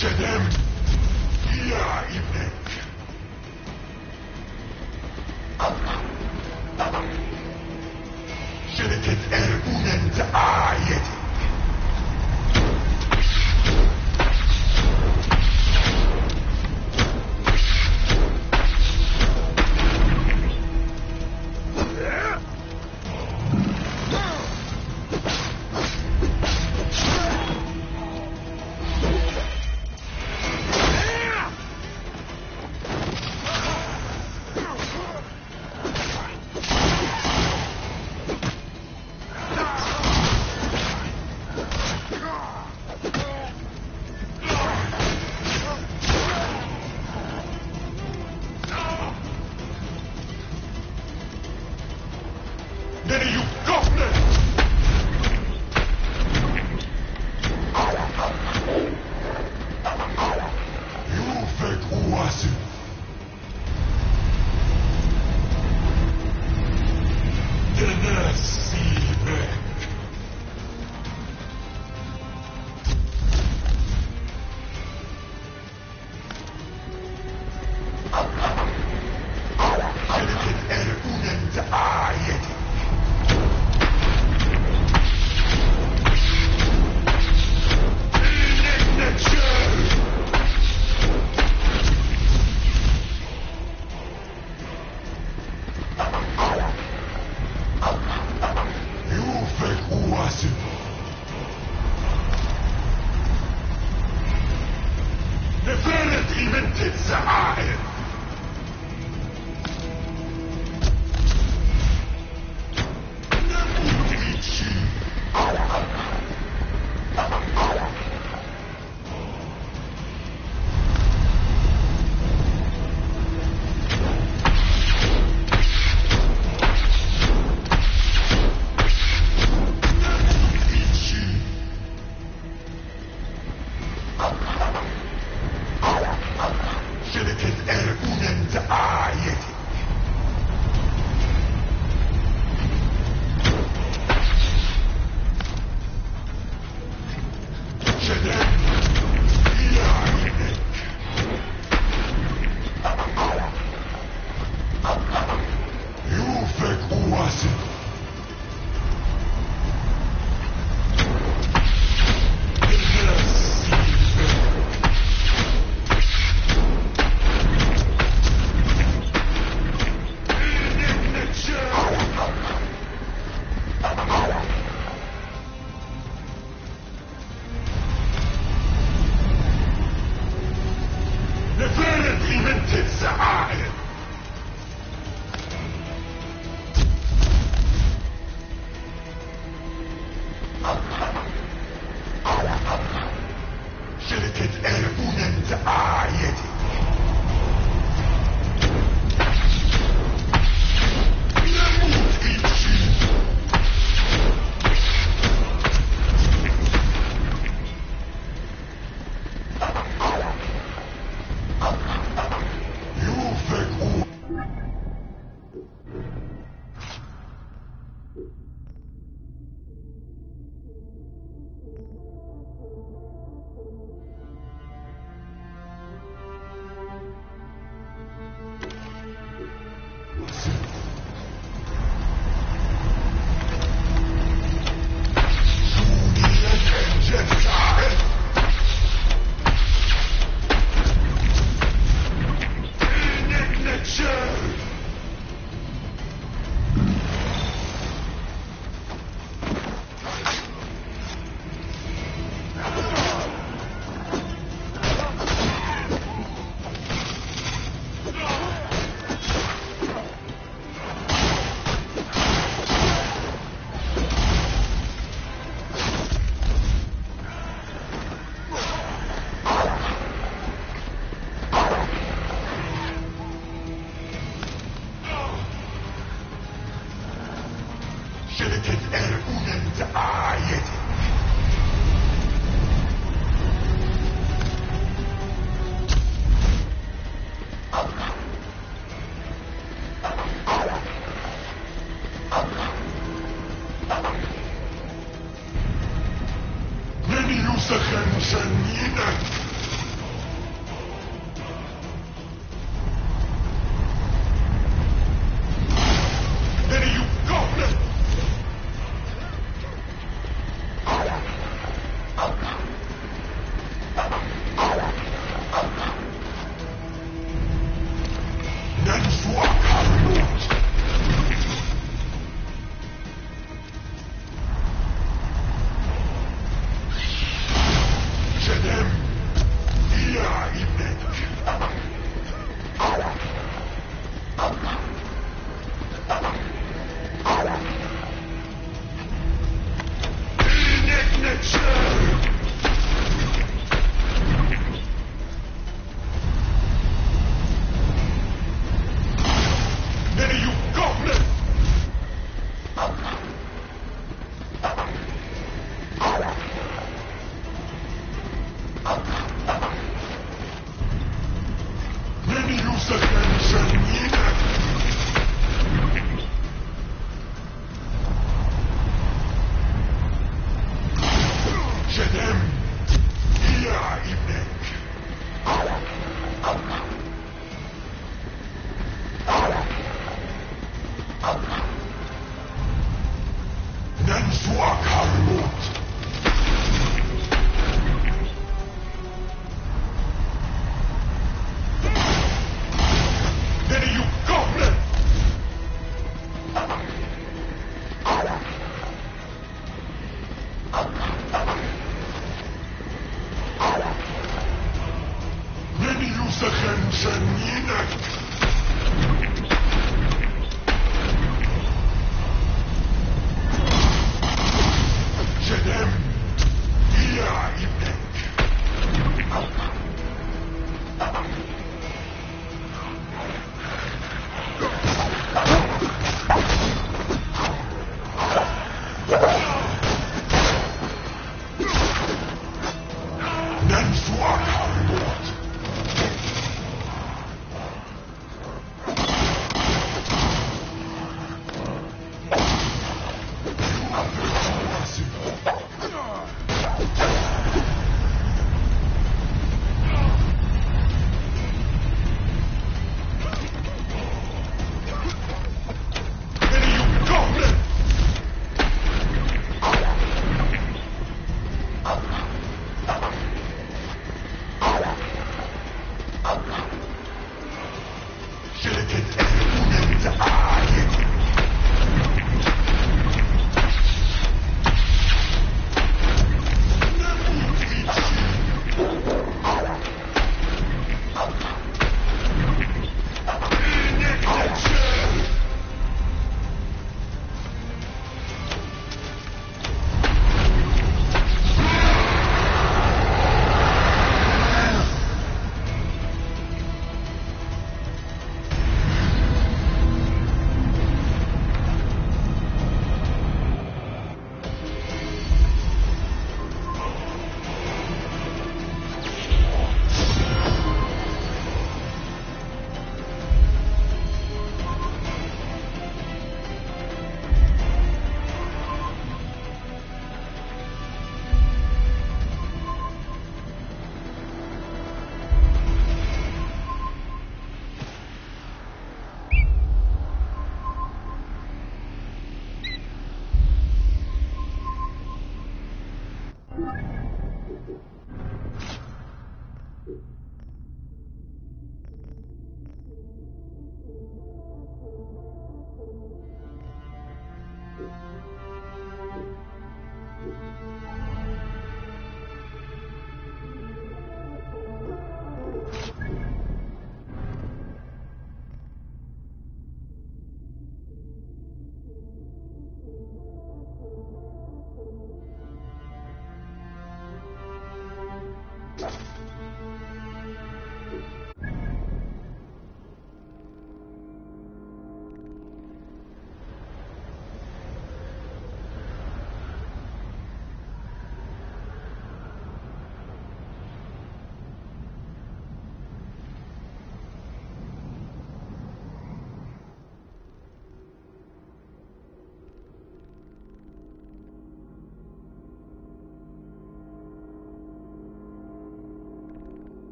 شدم يا ابنك. شركة أربونة آيتك.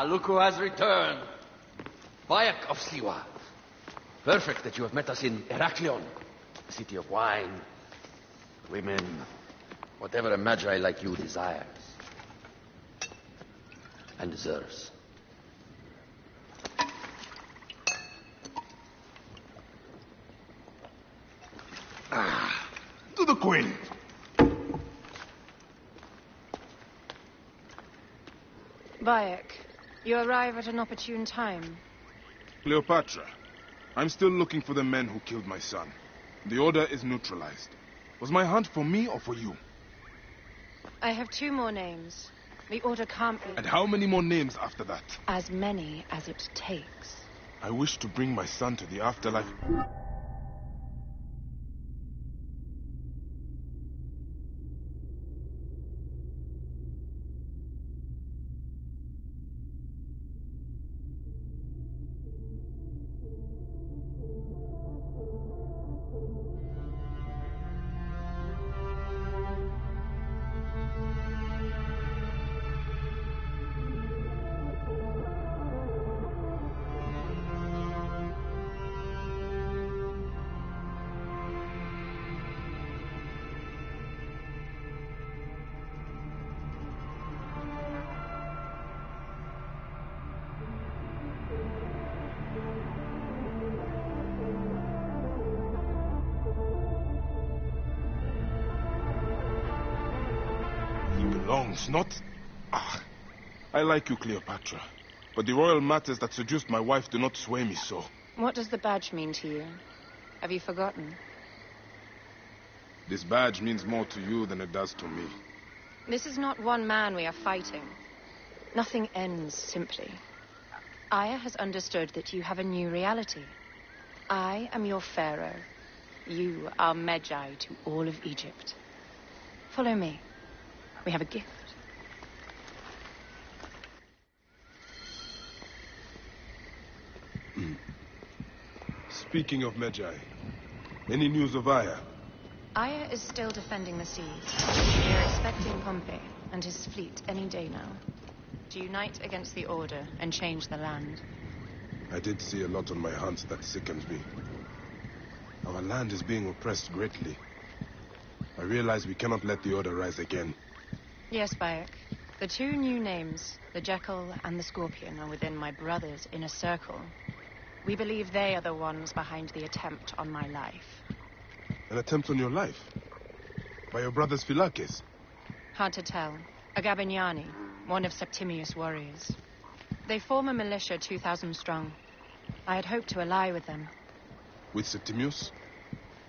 look who has returned. Bayek of Siwa. Perfect that you have met us in Heraklion, the city of wine, women, whatever a magi like you desires. And deserves. To the Queen. Bayek, you arrive at an opportune time. Cleopatra, I'm still looking for the men who killed my son. The order is neutralized. Was my hunt for me or for you? I have 2 more names. The order can't be... And how many more names after that? As many as it takes. I wish to bring my son to the afterlife. Belongs, not... I like you, Cleopatra. But the royal matters that seduced my wife do not sway me so. What does the badge mean to you? Have you forgotten? This badge means more to you than it does to me. This is not one man we are fighting. Nothing ends simply. Aya has understood that you have a new reality. I am your pharaoh. You are Medjay to all of Egypt. Follow me. We have a gift. Speaking of Medjay, any news of Aya? Aya is still defending the seas. We are expecting Pompey and his fleet any day now to unite against the Order and change the land. I did see a lot on my hunt that sickens me. Our land is being oppressed greatly. I realize we cannot let the Order rise again. Yes, Bayek. The 2 new names, the Jekyll and the Scorpion, are within my brother's inner circle. We believe they are the ones behind the attempt on my life. An attempt on your life? By your brother's Phylakes? Hard to tell. A Gabiniani, one of Septimius' warriors. They form a militia 2,000 strong. I had hoped to ally with them. With Septimius?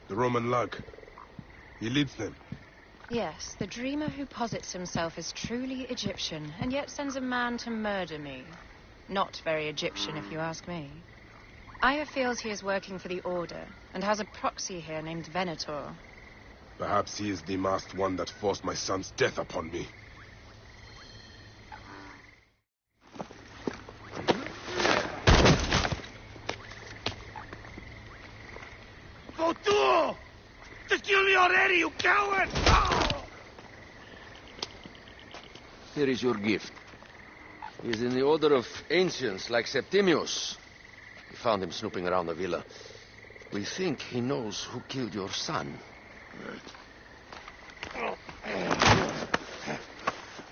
The Roman lug? He leads them? Yes, the dreamer who posits himself as truly Egyptian, and yet sends a man to murder me. Not very Egyptian, if you ask me. Aya feels he is working for the Order, and has a proxy here named Venator. Perhaps he is the masked one that forced my son's death upon me. Votu! To kill me already, you coward! Oh! Here is your gift. He is in the order of ancients like Septimius. We found him snooping around the villa. We think he knows who killed your son.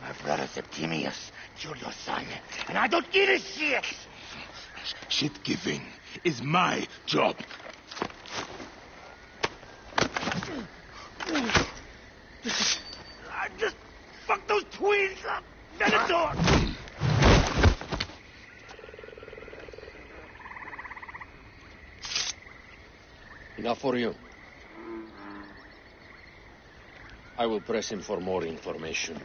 My brother Septimius killed your son, and I don't give a shit! Shit-giving is my job. I just fucked those twins up! Venator! Enough for you. I will press him for more information.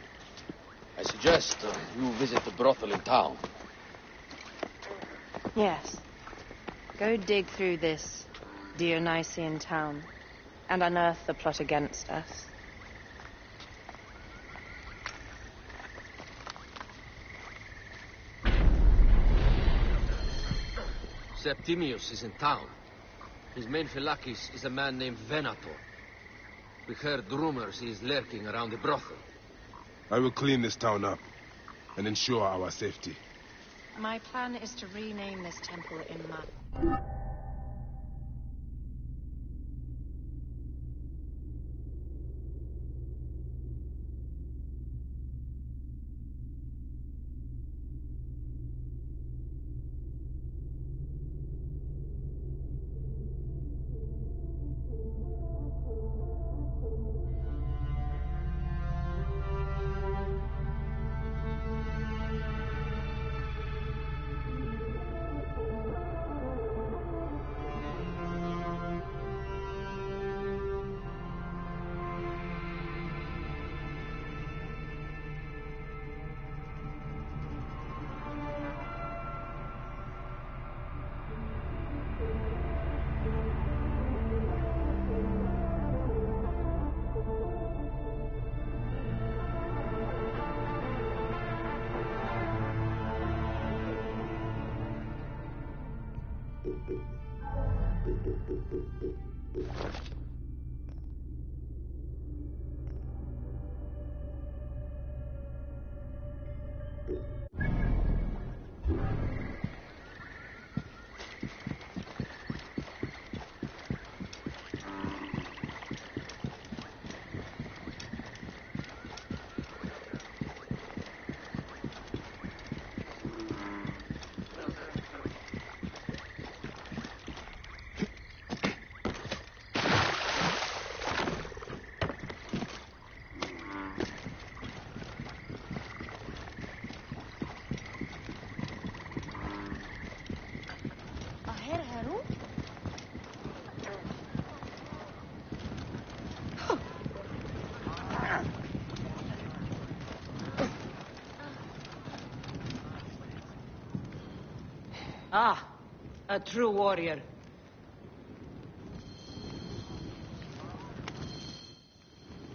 I suggest you visit the brothel in town. Yes. Go dig through this Dionysian town and unearth the plot against us. Septimius is in town. His main Phylakes is a man named Venator. We heard rumors he is lurking around the brothel. I will clean this town up and ensure our safety. My plan is to rename this temple in my... Ah, a true warrior.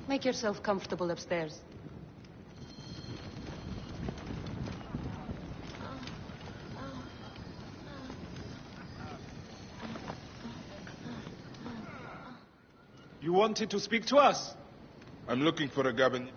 Make yourself comfortable upstairs. You wanted to speak to us? I'm looking for a Gabon.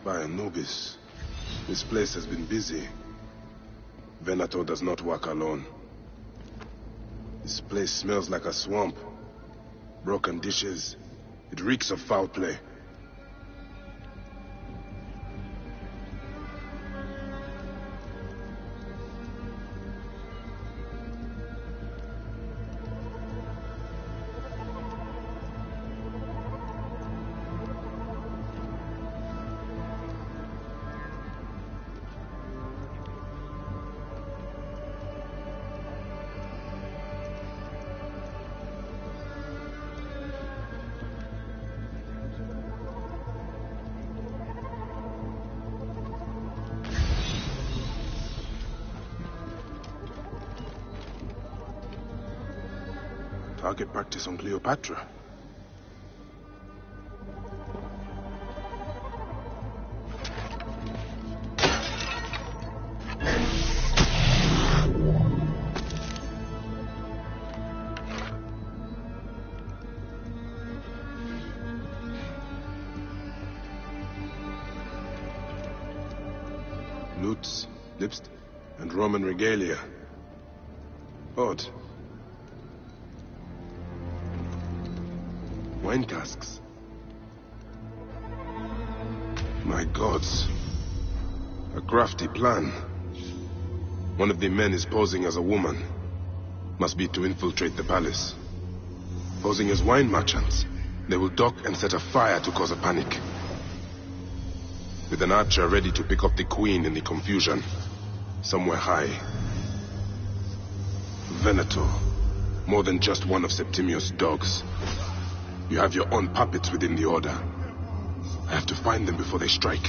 By Anubis, this place has been busy. Venator does not work alone. This place smells like a swamp. Broken dishes. It reeks of foul play. Target practice on Cleopatra. Lutes, lipstick, and Roman regalia. Odd. Wine casks. My gods. A crafty plan. One of the men is posing as a woman. Must be to infiltrate the palace. Posing as wine merchants, they will dock and set a fire to cause a panic. With an archer ready to pick up the queen in the confusion. Somewhere high. Venator. More than just one of Septimius' dogs. You have your own puppets within the Order. I have to find them before they strike.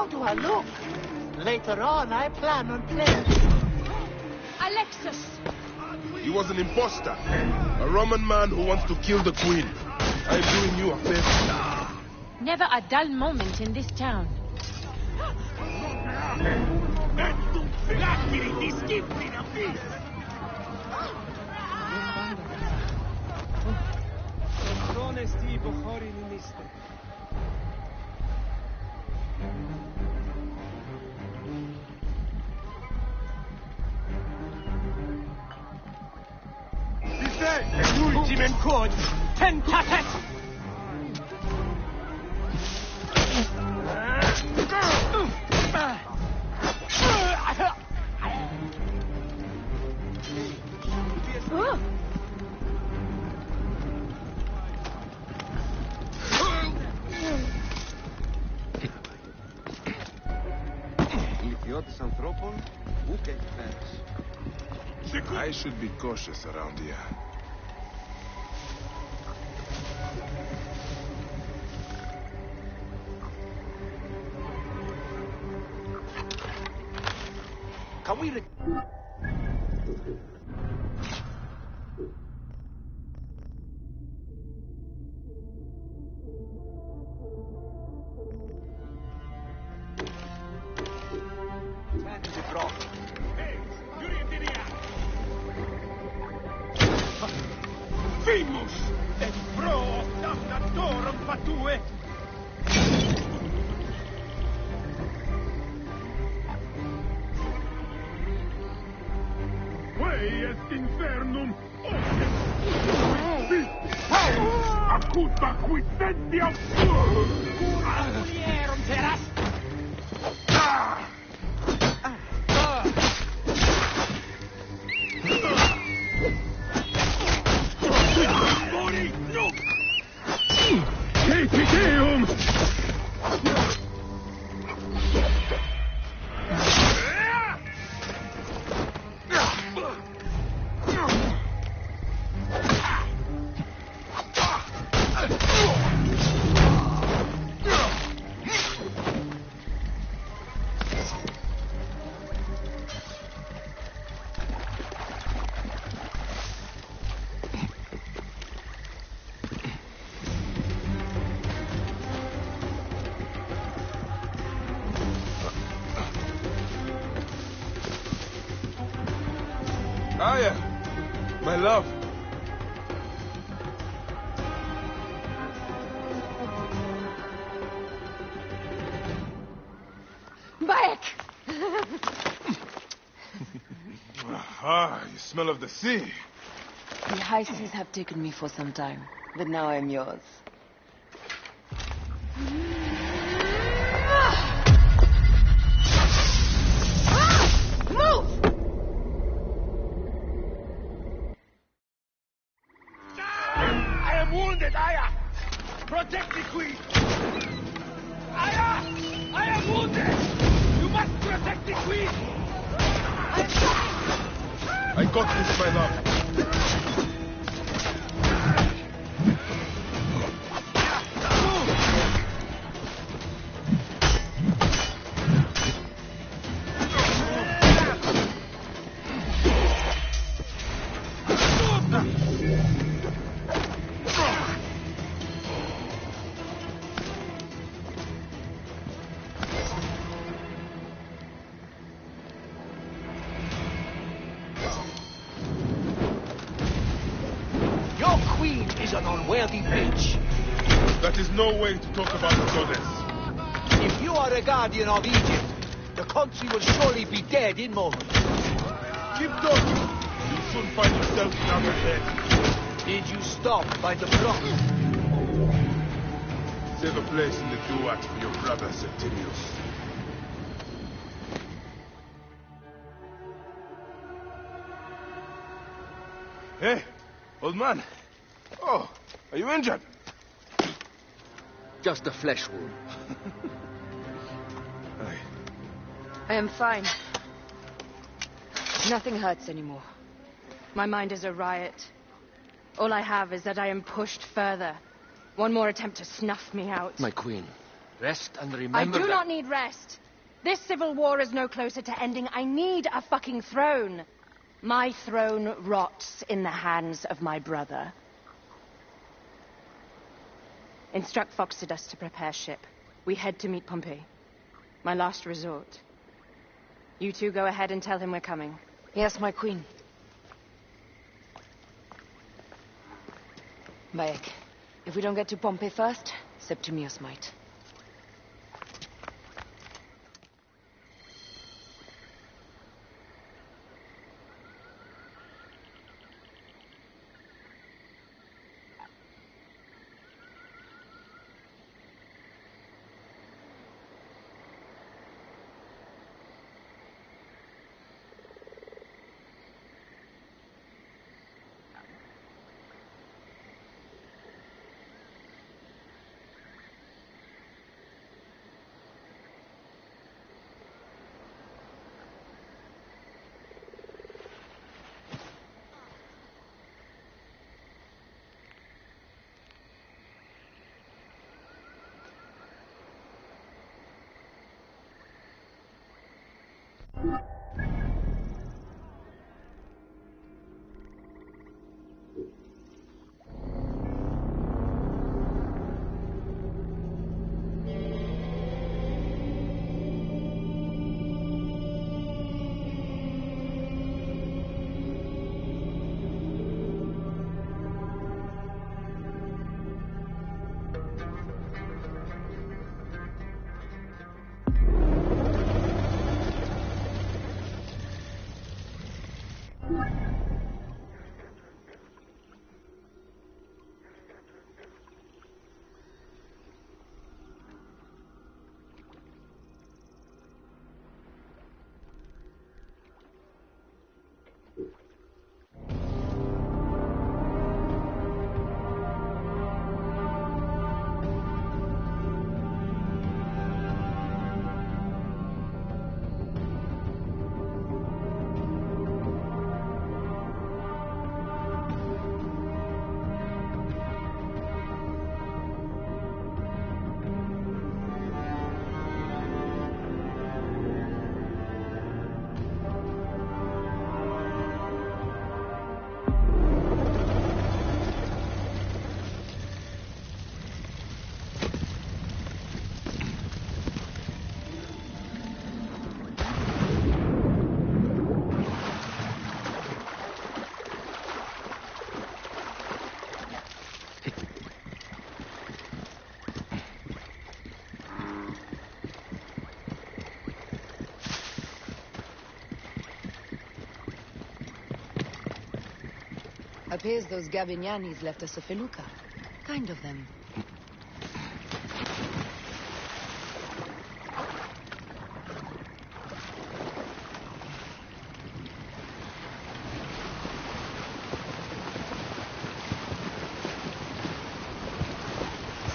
How do I look? Later on, I plan on playing. Alexis! He was an imposter. A Roman man who wants to kill the queen. I am doing you a favor. Never a dull moment in this town. Ultimate code, Tentatet! I should be cautious around here. Can we... Vimos! El bro damnatorum patue! Quae est infernum! Acuta quisentia! Vieron teras! Deum! Aya, my love. Bayek! Ah, you smell of the sea. The high seas have taken me for some time, but now I'm yours. Move! I am wounded, Aya! Protect the queen! Aya! I am wounded! You must protect the queen! I got this, my love. Your queen is an unworthy bitch. That is no way to talk about the goddess. If you are a guardian of Egypt, the country will surely be dead in moments. Keep talking. You'll soon find yourself in our head. Did you stop by the block? Save a place in the duat for your brother, Septimius. Hey, old man. Oh, are you injured? Just a flesh wound. I am fine. Nothing hurts anymore. My mind is a riot. All I have is that I am pushed further. One more attempt to snuff me out. My queen, Rest and remember I do that... not need rest. This civil war is no closer to ending. I need a fucking throne. My throne rots in the hands of my brother. Instruct Phoxidas to prepare ship. We head to meet Pompey. My last resort. You two go ahead and tell him we're coming. Yes, my queen. Bayek, if we don't get to Pompey first, Septimius might. Appears those Gabinianis left us a felucca. Kind of them.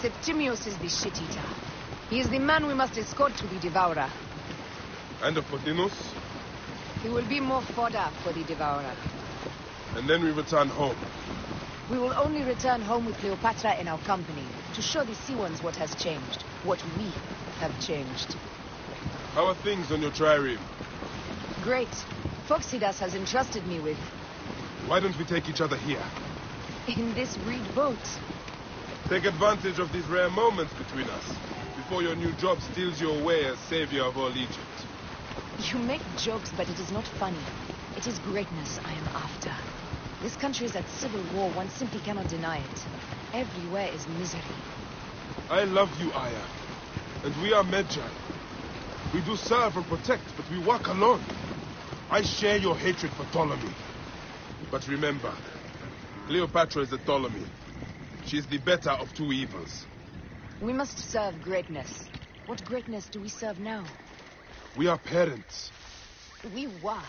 Septimius is the shit-eater. He is the man we must escort to the Devourer. And of Pothinus? He will be more fodder for the Devourer. And then we return home. We will only return home with Cleopatra in our company, to show the Sea Ones what has changed, what we have changed. How are things on your trireme? Great. Phoxidas has entrusted me with... Why don't we take each other here? in this reed boat. Take advantage of these rare moments between us, before your new job steals you away as savior of all Egypt. You make jokes, but it is not funny. It is greatness I am after. This country is at civil war. One simply cannot deny it. Everywhere is misery. I love you, Aya. And we are Medjay. We do serve and protect, but we work alone. I share your hatred for Ptolemy. But remember, Cleopatra is a Ptolemy. She is the better of two evils. We must serve greatness. What greatness do we serve now? We are parents. We were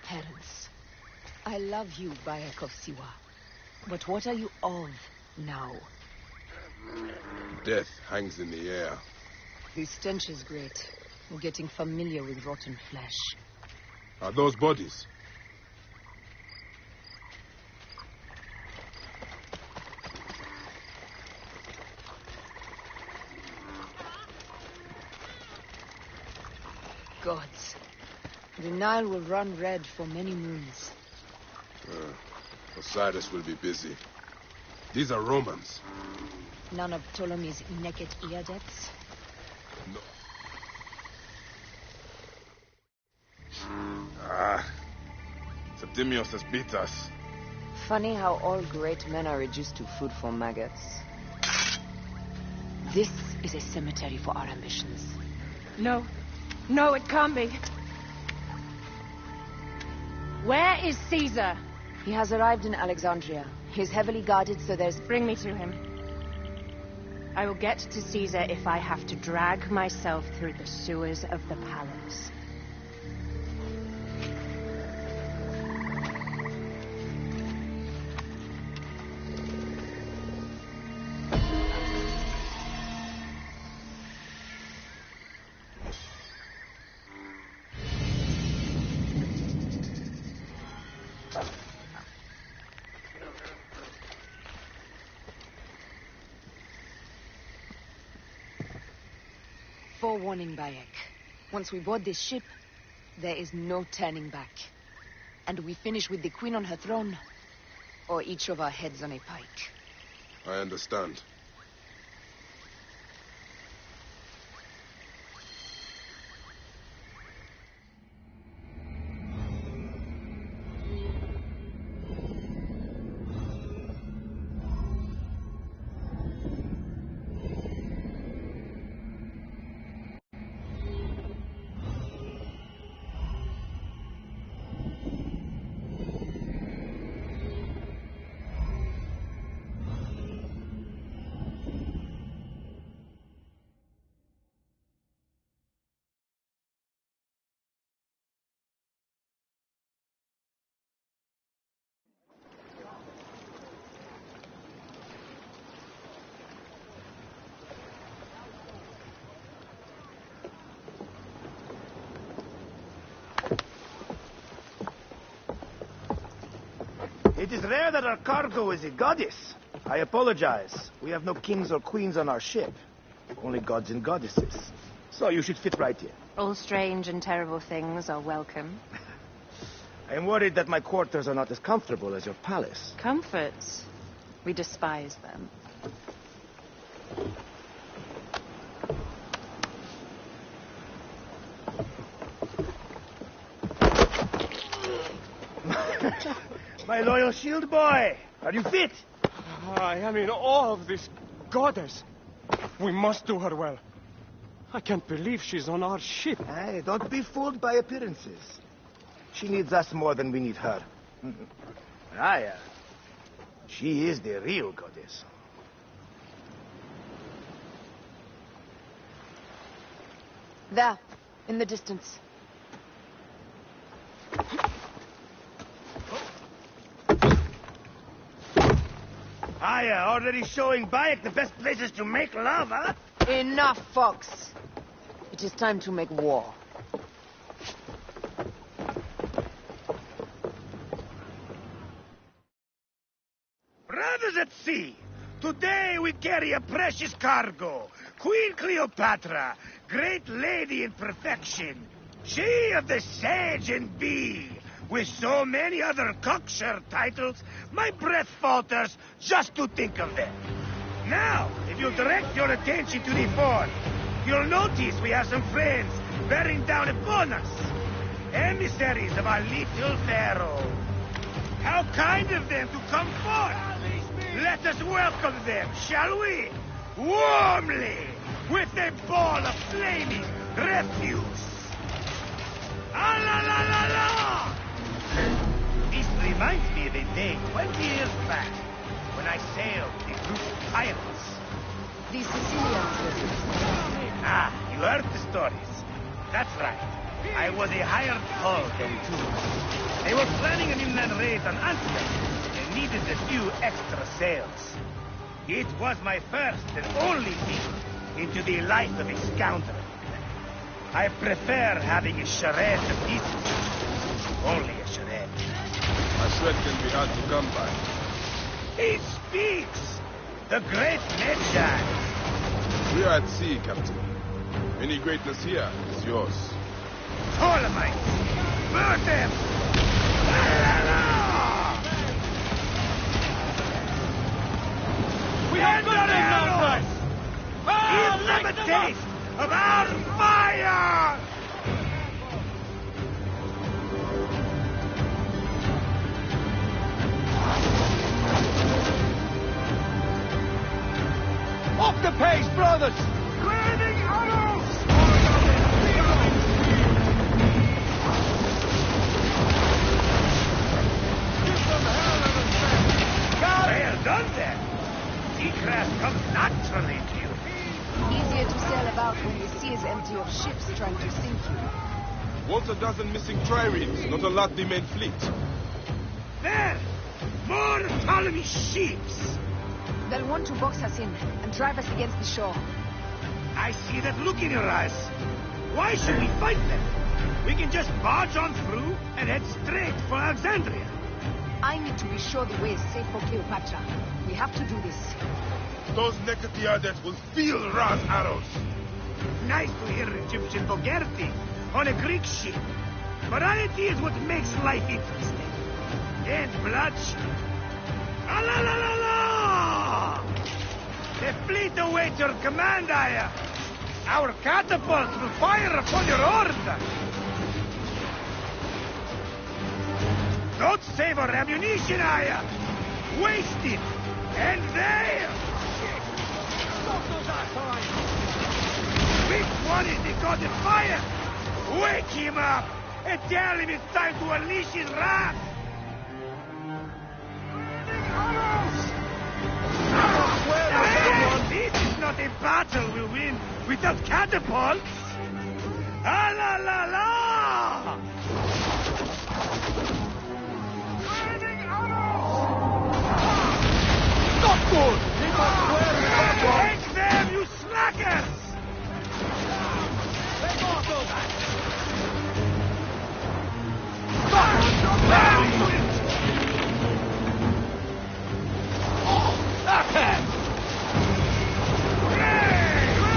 parents. I love you, Bayek of Siwa. But what are you of now? Death hangs in the air. The stench is great. We're getting familiar with rotten flesh. Are those bodies? gods. The Nile will run red for many moons. Osiris will be busy. These are Romans. None of Ptolemy's naked ear-depths? No. Septimius has beat us. Funny how all great men are reduced to food for maggots. This is a cemetery for our ambitions. No. No, it can't be. Where is Caesar? He has arrived in Alexandria. He's heavily guarded, so there's... Bring me to him. I will get to Caesar if I have to drag myself through the sewers of the palace. Forewarning, Bayek. Once we board this ship, there is no turning back. And we finish with the queen on her throne, or each of our heads on a pike. I understand. It is rare that our cargo is a goddess. I apologize. We have no kings or queens on our ship. Only gods and goddesses. So you should fit right here. All strange and terrible things are welcome. I am worried that my quarters are not as comfortable as your palace. Comforts? We despise them. My loyal shield boy, are you fit? I am in awe of this goddess. We must do her well. I can't believe she's on our ship. Hey, don't be fooled by appearances. She needs us more than we need her. Raya, she is the real goddess. There, in the distance. Aya, already showing Bayek the best places to make love, huh? Enough, Fox. It is time to make war. Brothers at sea, today we carry a precious cargo. Queen Cleopatra, great lady in perfection. She of the sage and bee. With so many other cocksure titles, my breath falters just to think of them. Now, if you'll direct your attention to the fort, you'll notice we have some friends bearing down upon us. Emissaries of our little pharaoh. How kind of them to come forth. Let us welcome them, shall we? Warmly, with a ball of flaming refuse. Ah la la la la! This reminds me of a day 20 years back, when I sailed with a group of pirates. The Sicilians. Ah, you heard the stories. That's right. I was a hired hull then, too. They were planning an inland raid on Antwerp and needed a few extra sails. It was my first and only peek into the life of a scoundrel. I prefer having a charade of pieces. Only a charade. My sweat can be hard to come by. He speaks! The great Medjay! We are at sea, Captain. Any greatness here is yours. Ptolemite! Burn them! La, la, la! We have got him now, guys! Give them a taste of our fire! Off the pace, brothers! Raining arrows! Well done, then. Seacraft comes naturally to you. Easier to sail about when the sea is empty of ships trying to sink you. Want a dozen missing triremes, not a lot the main fleet. There! More Ptolemy ships! They'll want to box us in and drive us against the shore. I see that look in your eyes. Why should we fight them? We can just barge on through and head straight for Alexandria. I need to be sure the way is safe for Cleopatra. We have to do this. Those Necatiades will feel Ra's arrows. Nice to hear Egyptian vulgarity on a Greek ship. Variety is what makes life interesting. And bloodshed. Ah, la, la, la, la! The fleet awaits your command, Aya. Our catapults will fire upon your order. Don't save our ammunition, Aya. Waste it. And there. Which one is the god of fire? Wake him up and tell him it's time to unleash his wrath. This is not a battle we'll win without catapults. Ah, la, la, la! Not good! Take them, you slackers! Take off those!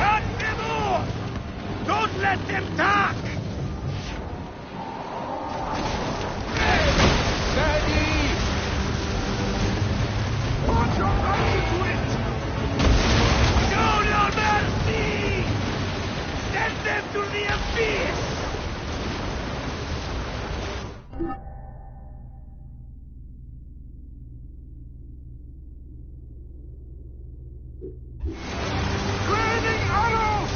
Cut them off! Don't let them talk! Steady! Put your hands into it! Show no mercy! Send them to the abyss! Raining arrows!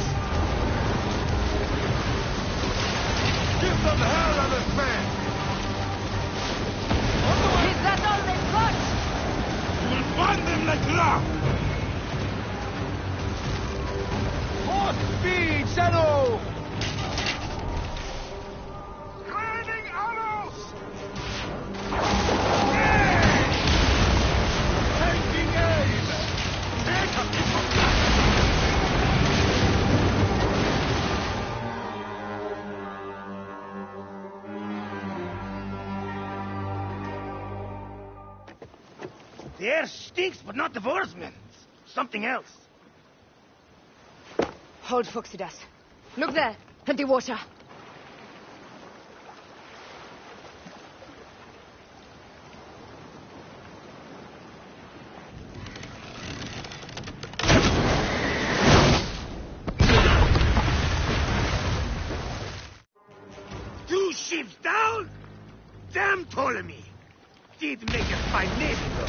Give them hell on this man! Is that all they've got? We'll burn them like rock! More speed, Zeno! Raining arrows! Taking aim! Take up! The air stinks, but not the oarsmen. Something else. Hold, Phoxidas. Look there, at the water. Two ships down? Damn Ptolemy! Did make a fine navy, though.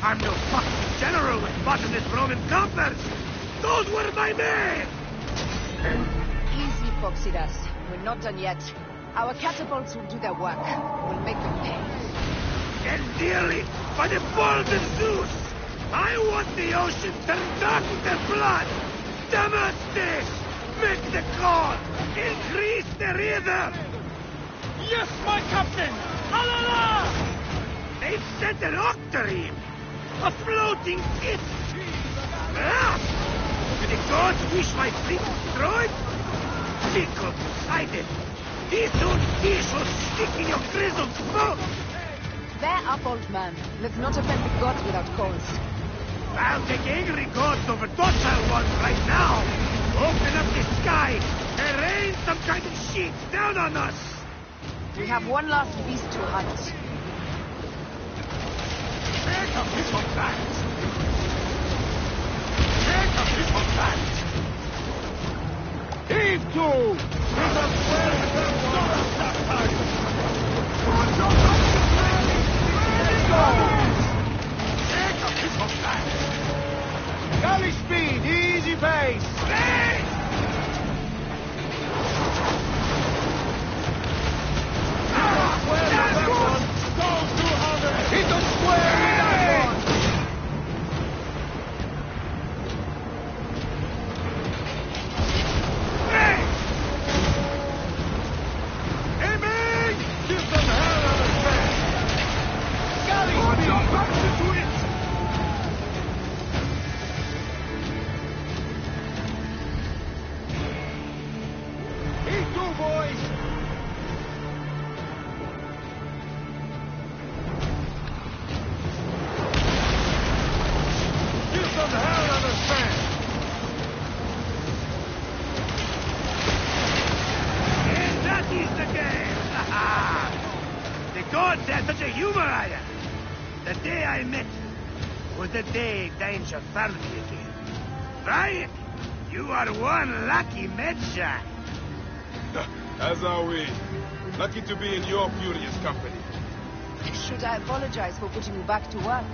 I'm no fucking general with bottomless Roman coppers! Those were my men! Easy, Phoxidas. We're not done yet. Our catapults will do their work. We'll make them pay. And dearly, by the balls of Zeus! I want the ocean turned dark with their blood! Damastes! Make the call! Increase the rhythm! Yes, my captain! Alala! They've sent an octarine! A floating disc! Ah! Do the gods wish my fleet destroyed? Fickle Poseidon! These old fish will stick in your grizzled smoke! Bear up, old man. Let's not offend the gods without cause. I'll take angry gods over docile ones right now! Open up the sky and rain some kind of shit! Down on us! We have one last beast to hunt. Take up his back! Take up his back! Heave to! He's up where that time! Take up his back! Galley speed, easy pace! Hit the square with that one! Hey! Aiming! Give them hell on the track! Galley speed! Back to it! Heat two, boys! Such a humor, Aya. The day I met was the day danger found me again. Right? You are one lucky medshot. As are we. Lucky to be in your furious company. Should I apologize for putting you back to work?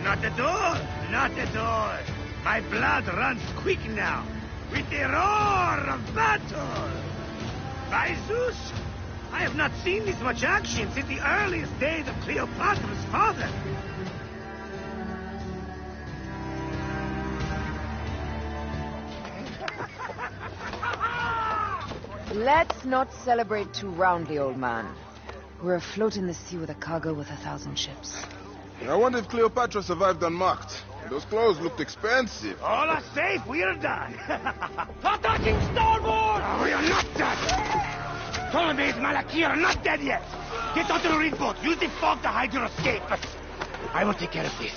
Not at all. Not at all. My blood runs quick now. With the roar of battle. By Zeus, I have not seen this much action since the earliest days of Cleopatra's father. Let's not celebrate too roundly, old man. We're afloat in the sea with a cargo with 1,000 ships. I wonder if Cleopatra survived unmarked. Those clothes looked expensive. All are safe. We are done. Attacking starboard! Oh, we are not done. Ptolemy's Malaki are not dead yet. Get onto the reed boat. Use the fog to hide your escape. But I will take care of this.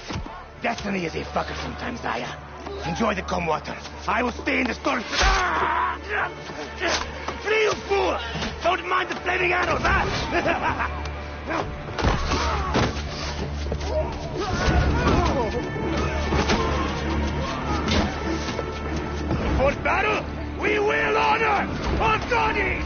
Destiny is a fucker sometimes, Aya. Enjoy the calm water. I will stay in the storm. Flee, you fool! Don't mind the flaming arrows, huh? For battle, we will honor our goddess!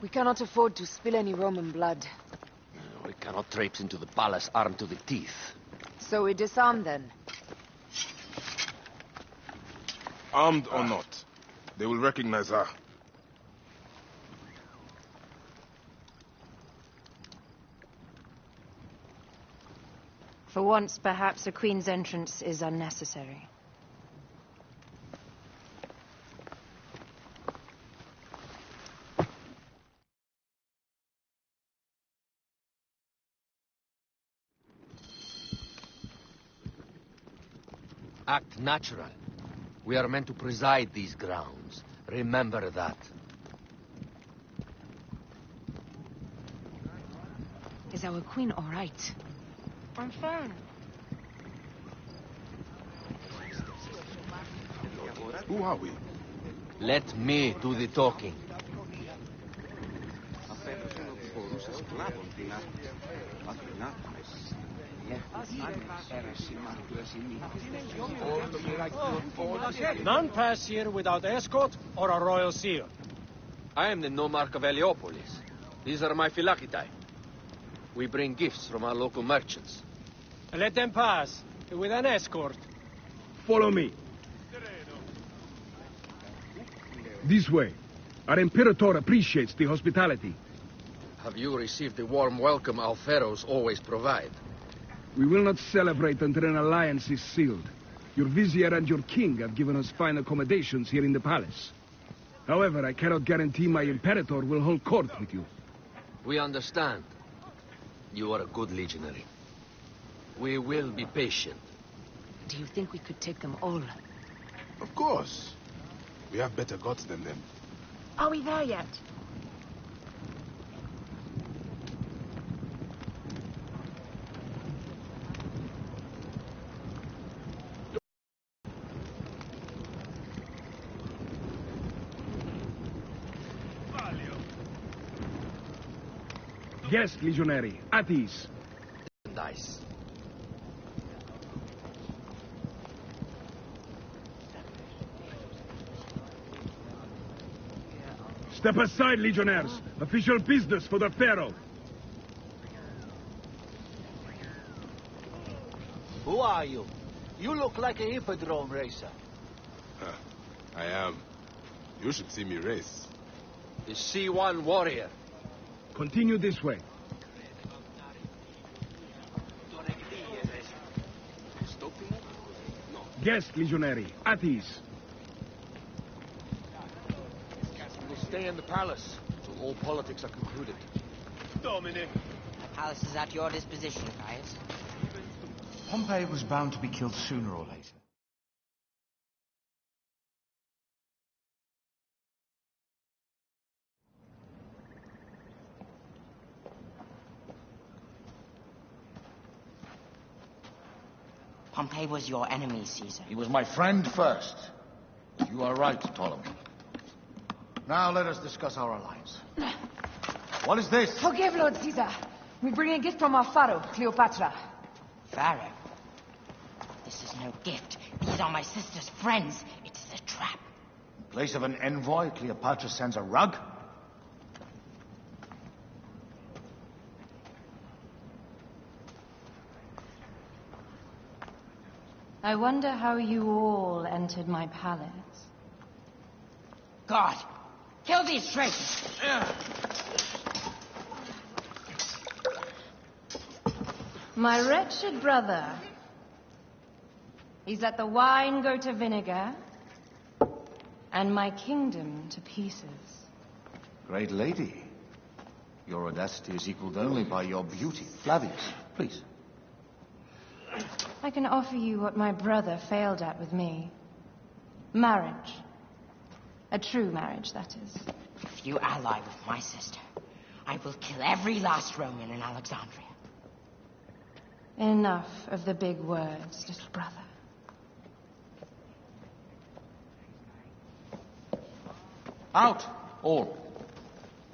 We cannot afford to spill any Roman blood. We cannot traipse into the palace armed to the teeth. So we disarm then. Armed or not, they will recognize her. For once, perhaps a queen's entrance is unnecessary. Act natural. We are meant to preside these grounds. Remember that. Is our queen all right? I'm fine. Who are we? Let me do the talking. None pass here without escort or a royal seal. I am the nomarch of Heliopolis. These are my Phylakitai. We bring gifts from our local merchants. Let them pass, with an escort. Follow me. This way. Our Imperator appreciates the hospitality. Have you received the warm welcome our pharaohs always provide? We will not celebrate until an alliance is sealed. Your vizier and your king have given us fine accommodations here in the palace. However, I cannot guarantee my Imperator will hold court with you. We understand. You are a good legionary. We will be patient. Do you think we could take them all? Of course. We have better gods than them. Are we there yet? Yes, legionary. At ease. Nice. Step aside, legionnaires. Official business for the Pharaoh. Who are you? You look like a hippodrome racer. I am. You should see me race. The C1 warrior. Continue this way. Yes, legionary. At ease. We will stay in the palace until all politics are concluded. Dominic. The palace is at your disposition, Caius. Pompey was bound to be killed sooner or later. Pompey was your enemy, Caesar. He was my friend first. You are right, Ptolemy. Now let us discuss our alliance. What is this? Forgive, Lord Caesar. We bring a gift from our pharaoh, Cleopatra. Pharaoh? This is no gift. These are my sister's friends. It is a trap. In place of an envoy, Cleopatra sends a rug? I wonder how you all entered my palace. God! Kill these traitors! My wretched brother. He's let the wine go to vinegar, and my kingdom to pieces. Great lady. Your audacity is equaled only by your beauty. Flavius, please. I can offer you what my brother failed at with me. Marriage. A true marriage, that is. If you ally with my sister, I will kill every last Roman in Alexandria. Enough of the big words, little brother. Out, all.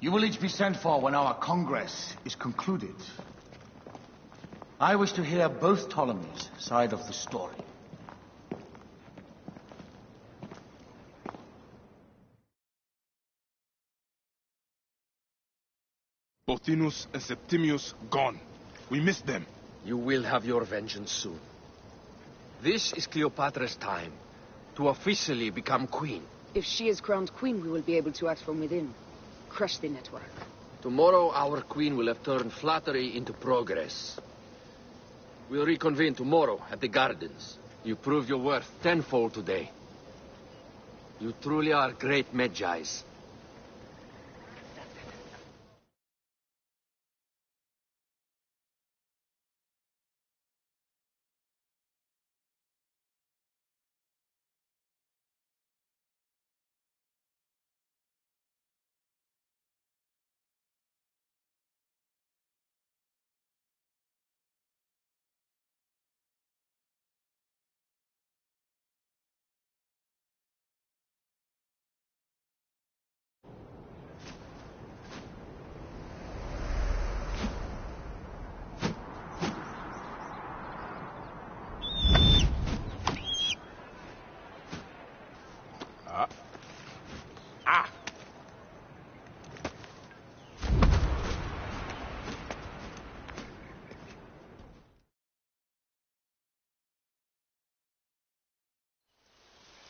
You will each be sent for when our Congress is concluded. I wish to hear both Ptolemies' side of the story. Pothinus and Septimius gone. We missed them. You will have your vengeance soon. This is Cleopatra's time to officially become queen. If she is crowned queen, we will be able to act from within. Crush the network. Tomorrow, our queen will have turned flattery into progress. We'll reconvene tomorrow at the gardens. You proved your worth tenfold today. You truly are great Magi's.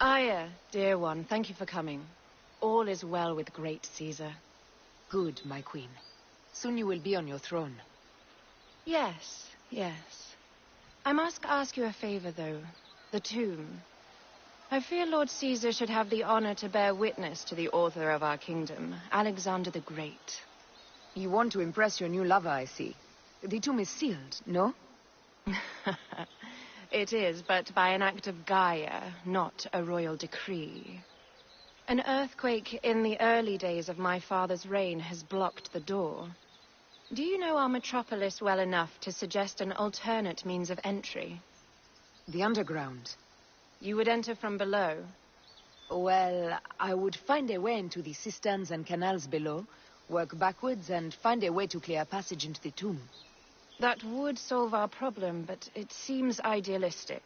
Aya, dear one, thank you for coming. All is well with great Caesar. Good, my queen. Soon you will be on your throne. Yes, yes. I must ask you a favor, though. The tomb. I fear Lord Caesar should have the honor to bear witness to the author of our kingdom, Alexander the Great. You want to impress your new lover, I see. The tomb is sealed, no? It is, but by an act of Gaia, not a royal decree. An earthquake in the early days of my father's reign has blocked the door. Do you know our metropolis well enough to suggest an alternate means of entry? The underground. You would enter from below? Well, I would find a way into the cisterns and canals below, work backwards, and find a way to clear a passage into the tomb. That would solve our problem, but it seems idealistic.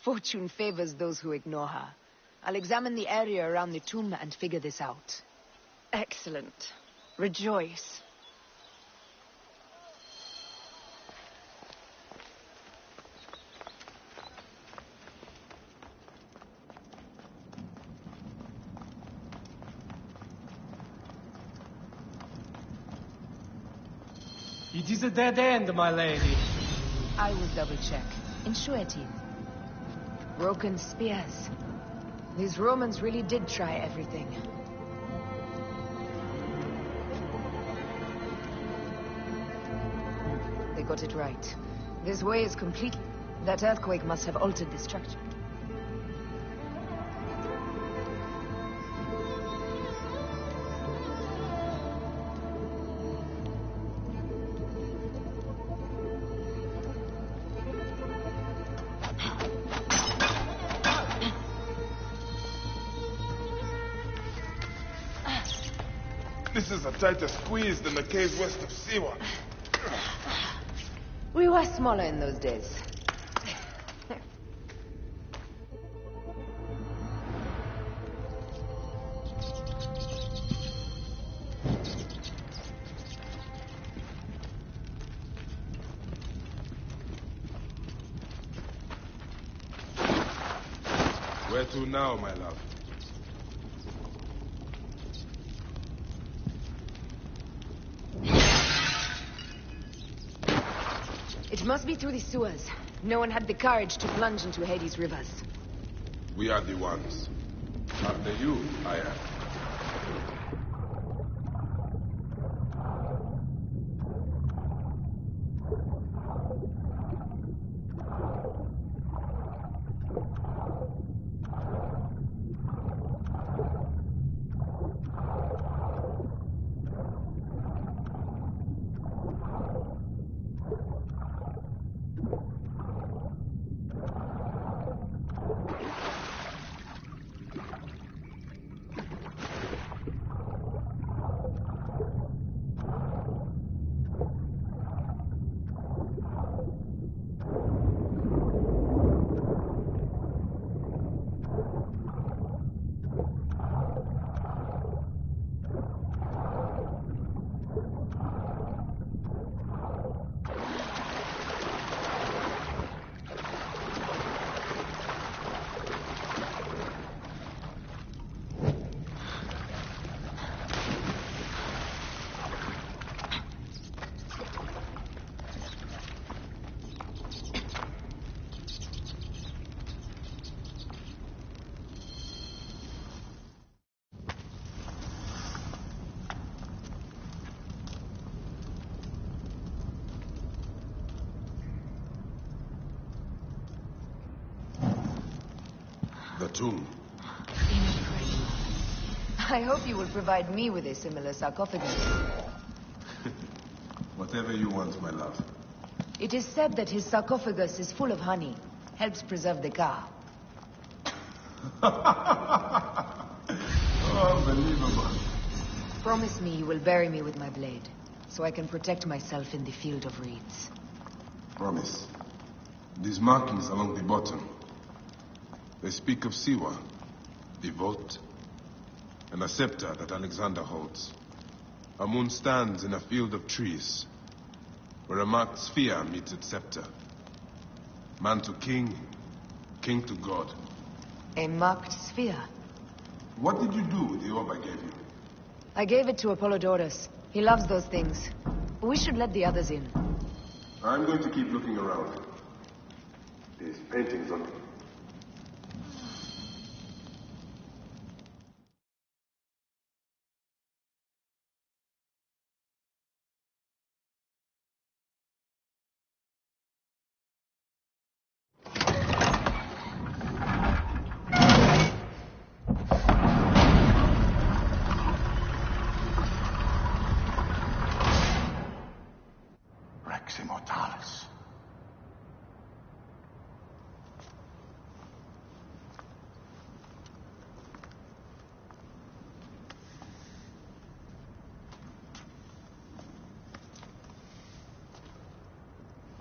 Fortune favors those who ignore her. I'll examine the area around the tomb and figure this out. Excellent. Rejoice. It is a dead end, my lady. I will double-check. Ensure it. Broken spears. These Romans really did try everything. They got it right. This way is complete. That earthquake must have altered the structure. This is a tighter squeeze than the caves west of Siwa. We were smaller in those days. Where to now, my love? It must be through the sewers. No one had the courage to plunge into Hades' rivers. We are the ones. After you, Aya. The tomb. I hope you will provide me with a similar sarcophagus. Whatever you want, my love. It is said that his sarcophagus is full of honey. Helps preserve the car. Unbelievable. Promise me you will bury me with my blade, so I can protect myself in the field of reeds. Promise. These markings along the bottom. They speak of Siwa, the vault, and a scepter that Alexander holds. A moon stands in a field of trees, where a marked sphere meets its scepter. Man to king, king to god. A marked sphere. What did you do with the orb I gave you? I gave it to Apollodorus. He loves those things. We should let the others in. I'm going to keep looking around. These paintings on... Rex Immortalis.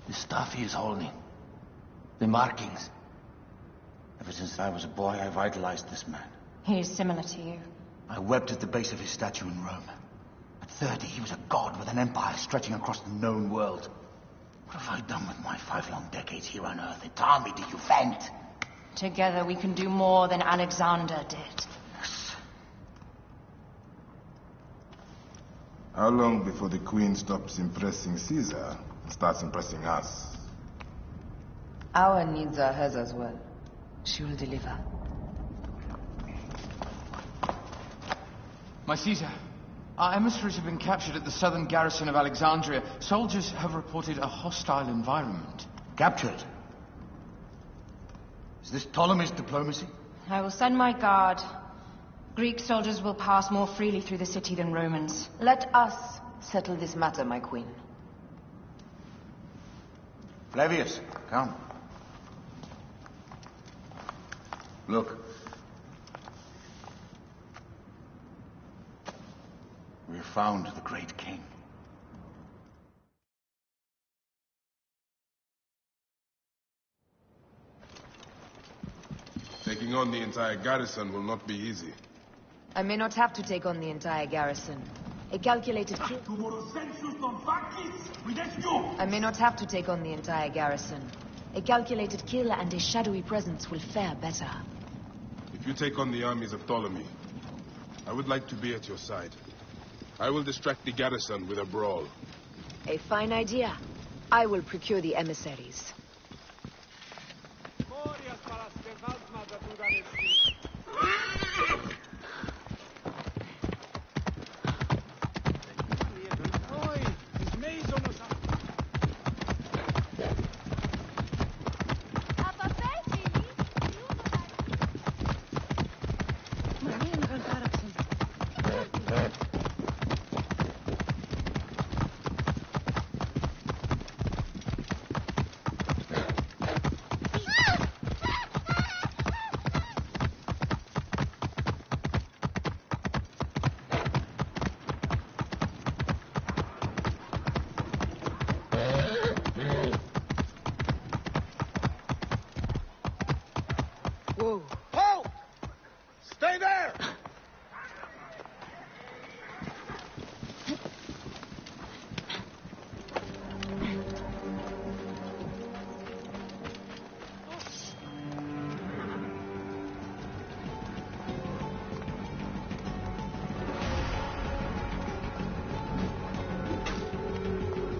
The stuff he is holding. The markings. Ever since I was a boy, I've idolized this man. He is similar to you. I wept at the base of his statue in Rome. At 30, he was a god with an empire stretching across the known world. What have I done with my 5 long decades here on Earth? An army to defend. Together we can do more than Alexander did. Yes. How long before the Queen stops impressing Caesar and starts impressing us? Our needs are hers as well. She will deliver. My Caesar, our emissaries have been captured at the southern garrison of Alexandria. Soldiers have reported a hostile environment. Captured? Is this Ptolemy's diplomacy? I will send my guard. Greek soldiers will pass more freely through the city than Romans. Let us settle this matter, my queen. Flavius, come. Look. We have found the great king. Taking on the entire garrison will not be easy. I may not have to take on the entire garrison. A calculated kill... I may not have to take on the entire garrison. A calculated kill and a shadowy presence will fare better. If you take on the armies of Ptolemy, I would like to be at your side. I will distract the garrison with a brawl. A fine idea. I will procure the emissaries. Whoa. Halt! Stay there!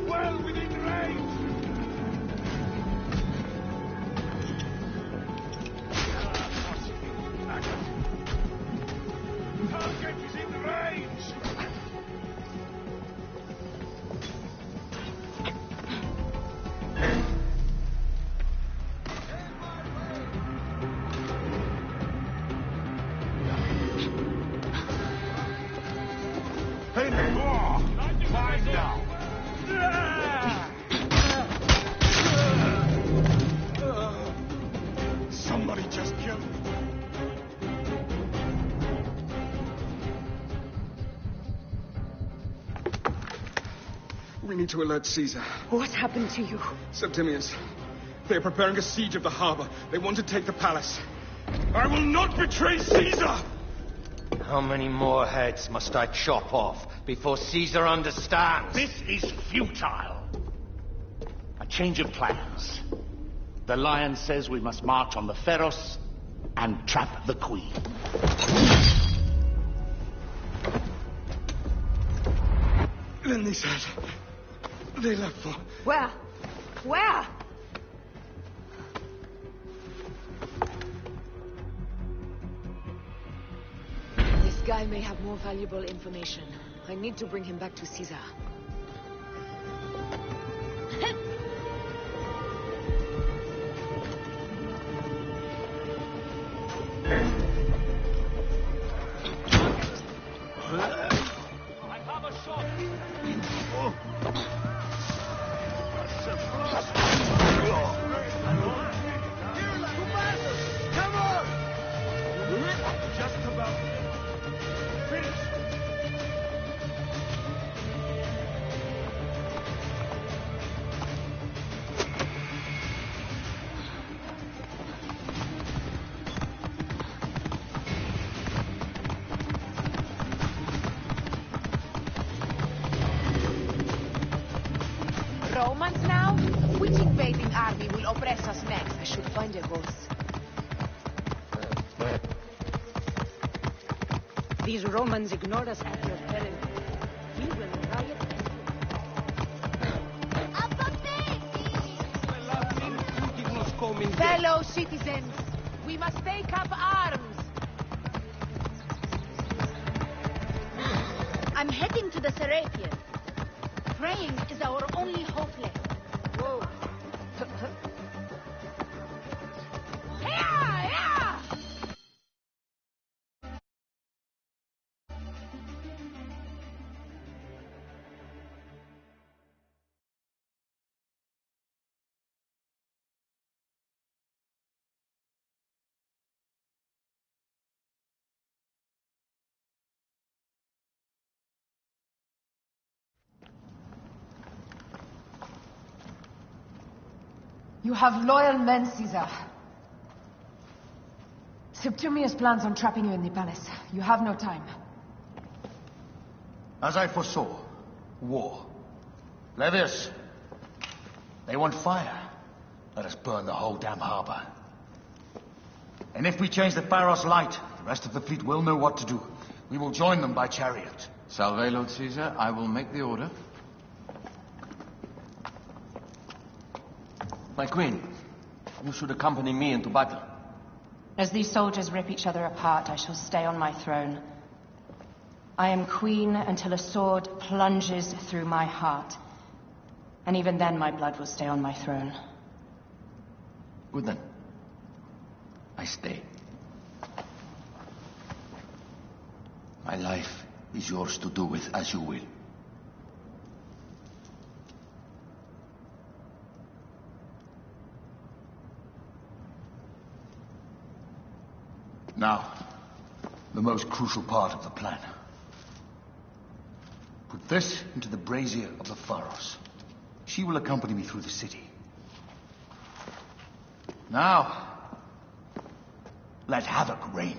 Well within range! Target is in range! Hey, more! Find now! Somebody just killed me. We need to alert Caesar. What happened to you? Septimius. They are preparing a siege of the harbor. They want to take the palace. I will not betray Caesar! How many more heads must I chop off before Caesar understands? This is futile. A change of plans. The Lion says we must march on the Pharos and trap the Queen. Then they said they left for... Where? Where? This guy may have more valuable information. I need to bring him back to Caesar. Romans now? Which invading army will oppress us next? I should find a horse. These Romans ignore us at your peril. We will riot. Fellow citizens, we must take up arms. I'm heading to the Serapeum. Praying is our only hope left. Whoa. You have loyal men, Caesar. Septimius plans on trapping you in the palace. You have no time. As I foresaw, war. Levius, they want fire. Let us burn the whole damn harbor. And if we change the Pharos light, the rest of the fleet will know what to do. We will join them by chariot. Salve, Lord Caesar. I will make the order. My queen, you should accompany me into battle. As these soldiers rip each other apart, I shall stay on my throne. I am queen until a sword plunges through my heart. And even then, my blood will stay on my throne. Good then. I stay. My life is yours to do with as you will. Now, the most crucial part of the plan. Put this into the brazier of the Pharos. She will accompany me through the city. Now, let havoc reign.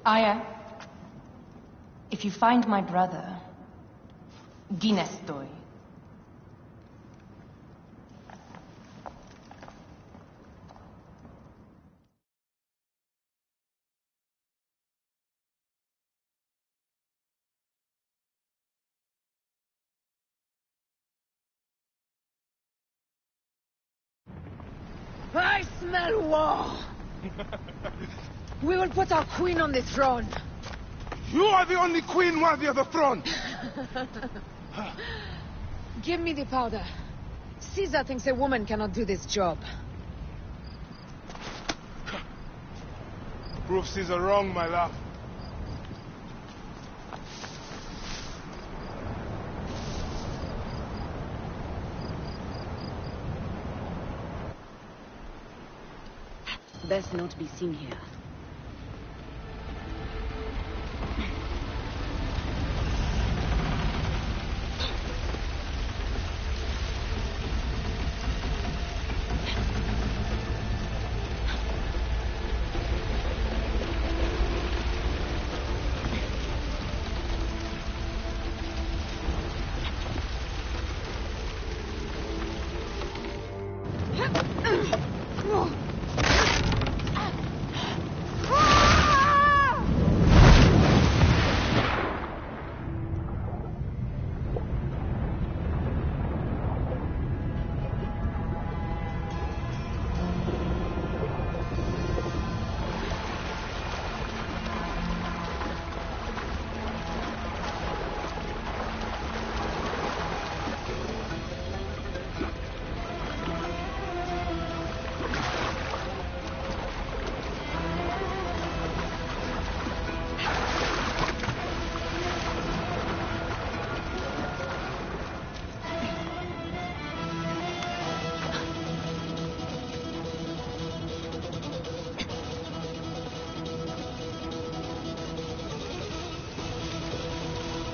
Aya, if you find my brother, Ginestoi. I smell war! We will put our queen on the throne. You are the only queen worthy of the throne! Give me the powder. Caesar thinks a woman cannot do this job. Prove Caesar wrong, my love. Best not be seen here.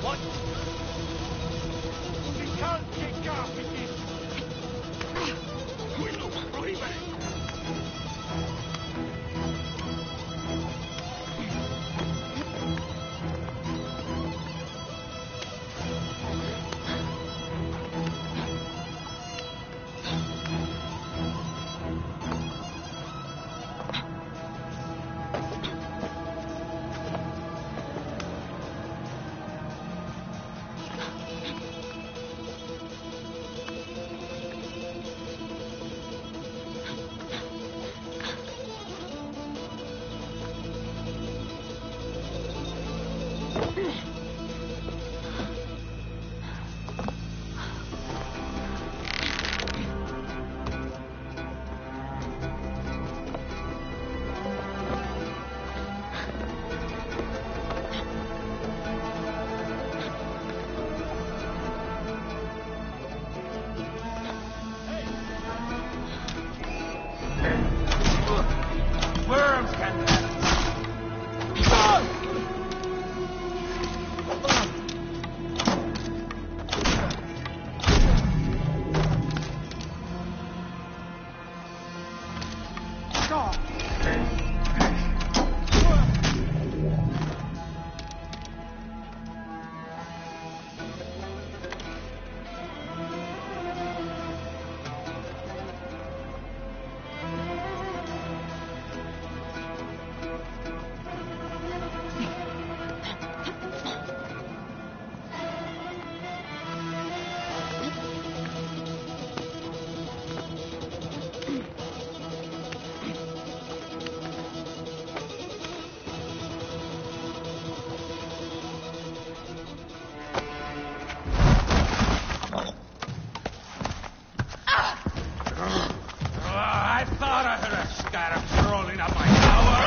What? We can't take off with this. Quello, prohibere. Worms can I thought I heard a scarab crawling up my tower.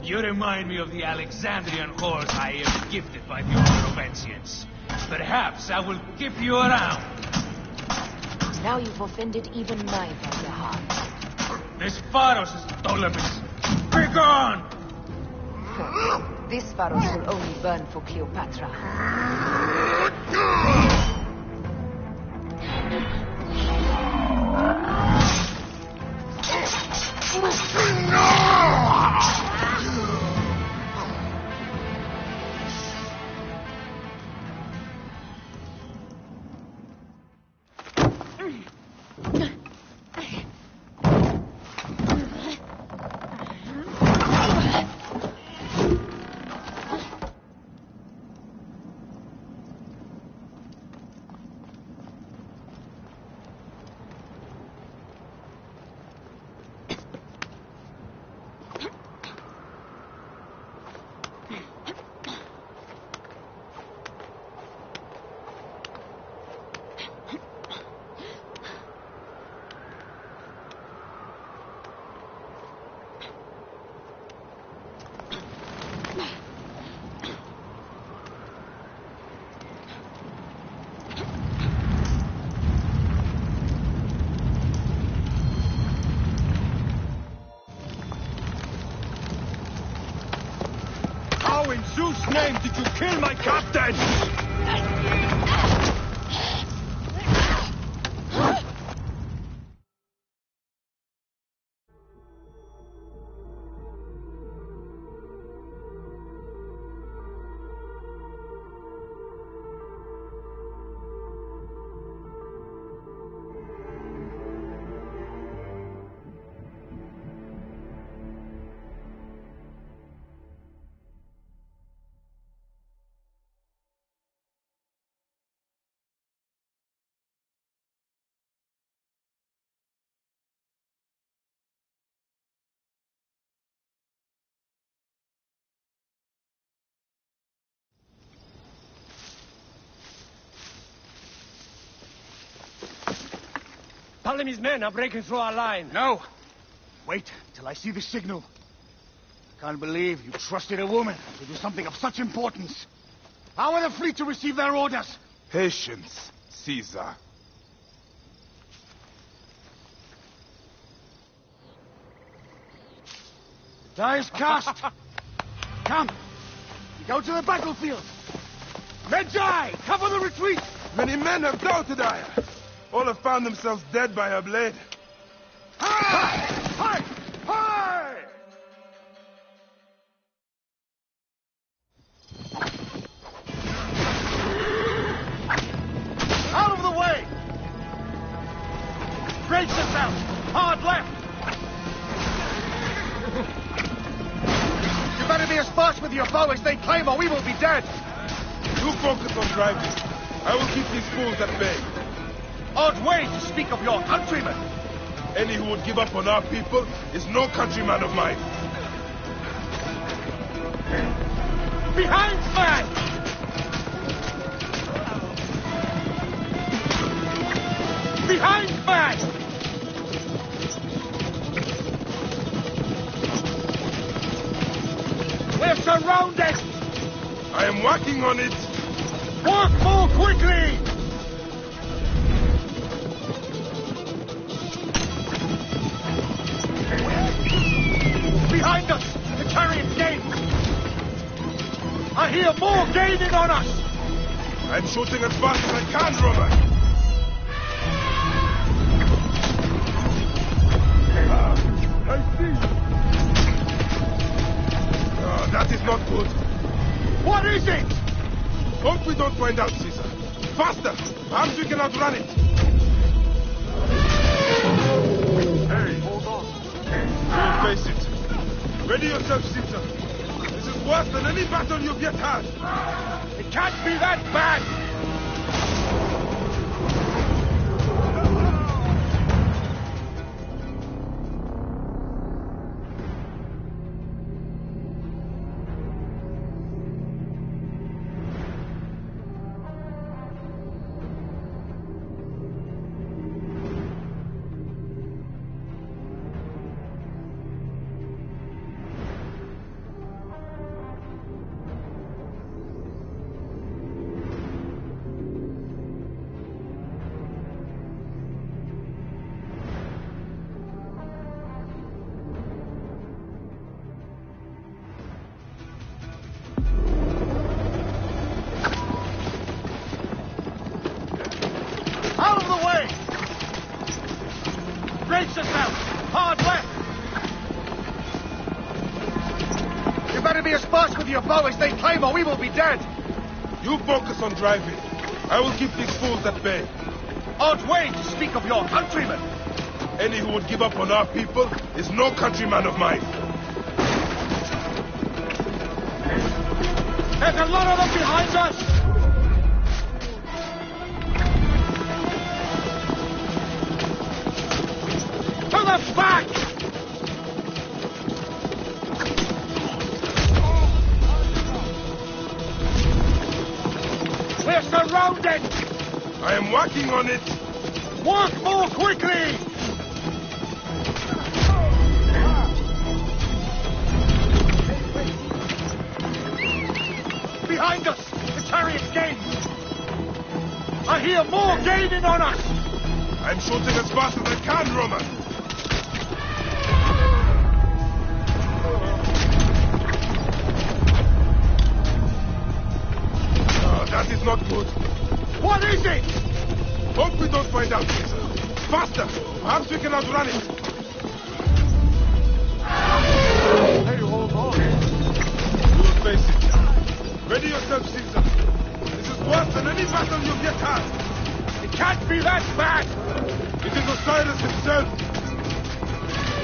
You remind me of the Alexandrian whores I am gifted by the Order of Ancients. Perhaps I will keep you around. Now you've offended even my tender heart. This Pharos is Ptolemy's. Be gone! This Pharos will only burn for Cleopatra. How in Zeus' name did you kill my captain? Ptolemy's men are breaking through our line. No. Wait till I see the signal. I can't believe you trusted a woman to do something of such importance. How are the fleet to receive their orders? Patience, Caesar. Die is cast. Come. We go to the battlefield. Medjay, cover the retreat. Many men have doubted Aya. All have found themselves dead by her blade. Hi! Hi! Hi! Out of the way! Brace yourself! Hard left! You better be as fast with your bow as they claim or we will be dead! You focus on driving. I will keep these fools at bay. Odd way to speak of your countrymen! Any who would give up on our people is no countryman of mine. Behind man! Behind man! We're surrounded! I am working on it. Work more quickly! Behind us! The chariot gains! I hear more gaining on us! I'm shooting as fast as I can, Roman. I see. That is not good. What is it? Hope we don't find out, Caesar. Faster! Perhaps we can outrun it. Hey, hold on. You'll face it. Ready yourself, Caesar. This is worse than any battle you've yet had. It can't be that bad! Brace yourself! Hard left! You better be as fast with your bow as they claim or we will be dead! You focus on driving. I will keep these fools at bay. Odd way to speak of your countrymen! Any who would give up on our people is no countryman of mine. There's a lot of them behind us! To the back! We're surrounded! I am working on it. Work more quickly! Behind us! The chariot gains! I hear more gaining on us! I'm shooting as fast as I can, Roman. That is not good. What is it? Hope we don't find out, Caesar. Faster! Perhaps we can outrun it. Hey, hold on. You will face it. Ready yourself, Caesar. This is worse than any battle you've yet had. It can't be that bad. It is Osiris himself.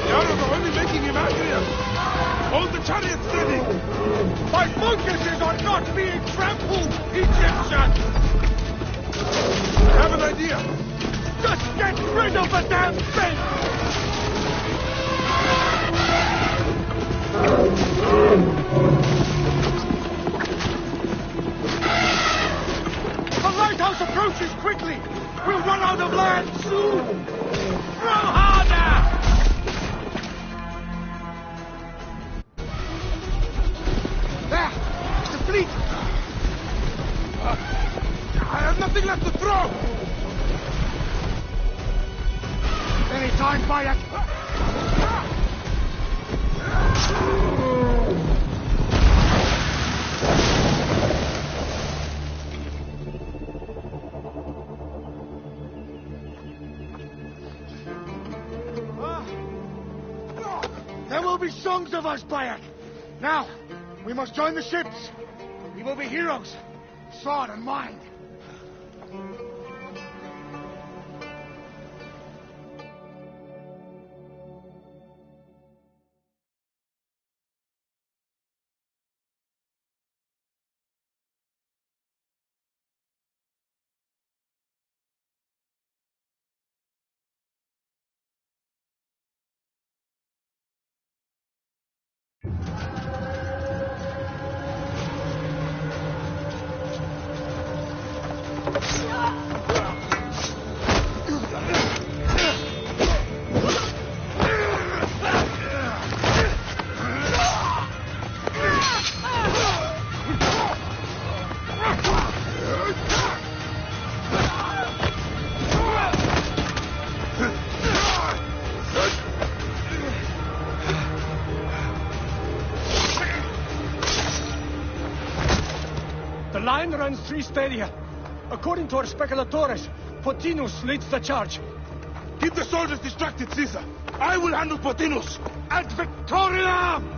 The arrows are only making him angrier. Hold the chariot steady. My focus is on not being trampled, Egyptian! I have an idea. Just get rid of the damn thing! The lighthouse approaches quickly! We'll run out of land soon! Throw harder! There! The fleet! I have nothing left to throw! Any time, Bayek! There will be songs of us, Bayek. Now, we must join the ships. We will be heroes, sword and mind. The line runs 3 stadia. According to our speculatores, Potinus leads the charge. Keep the soldiers distracted, Caesar. I will handle Potinus. Ad Victoriam!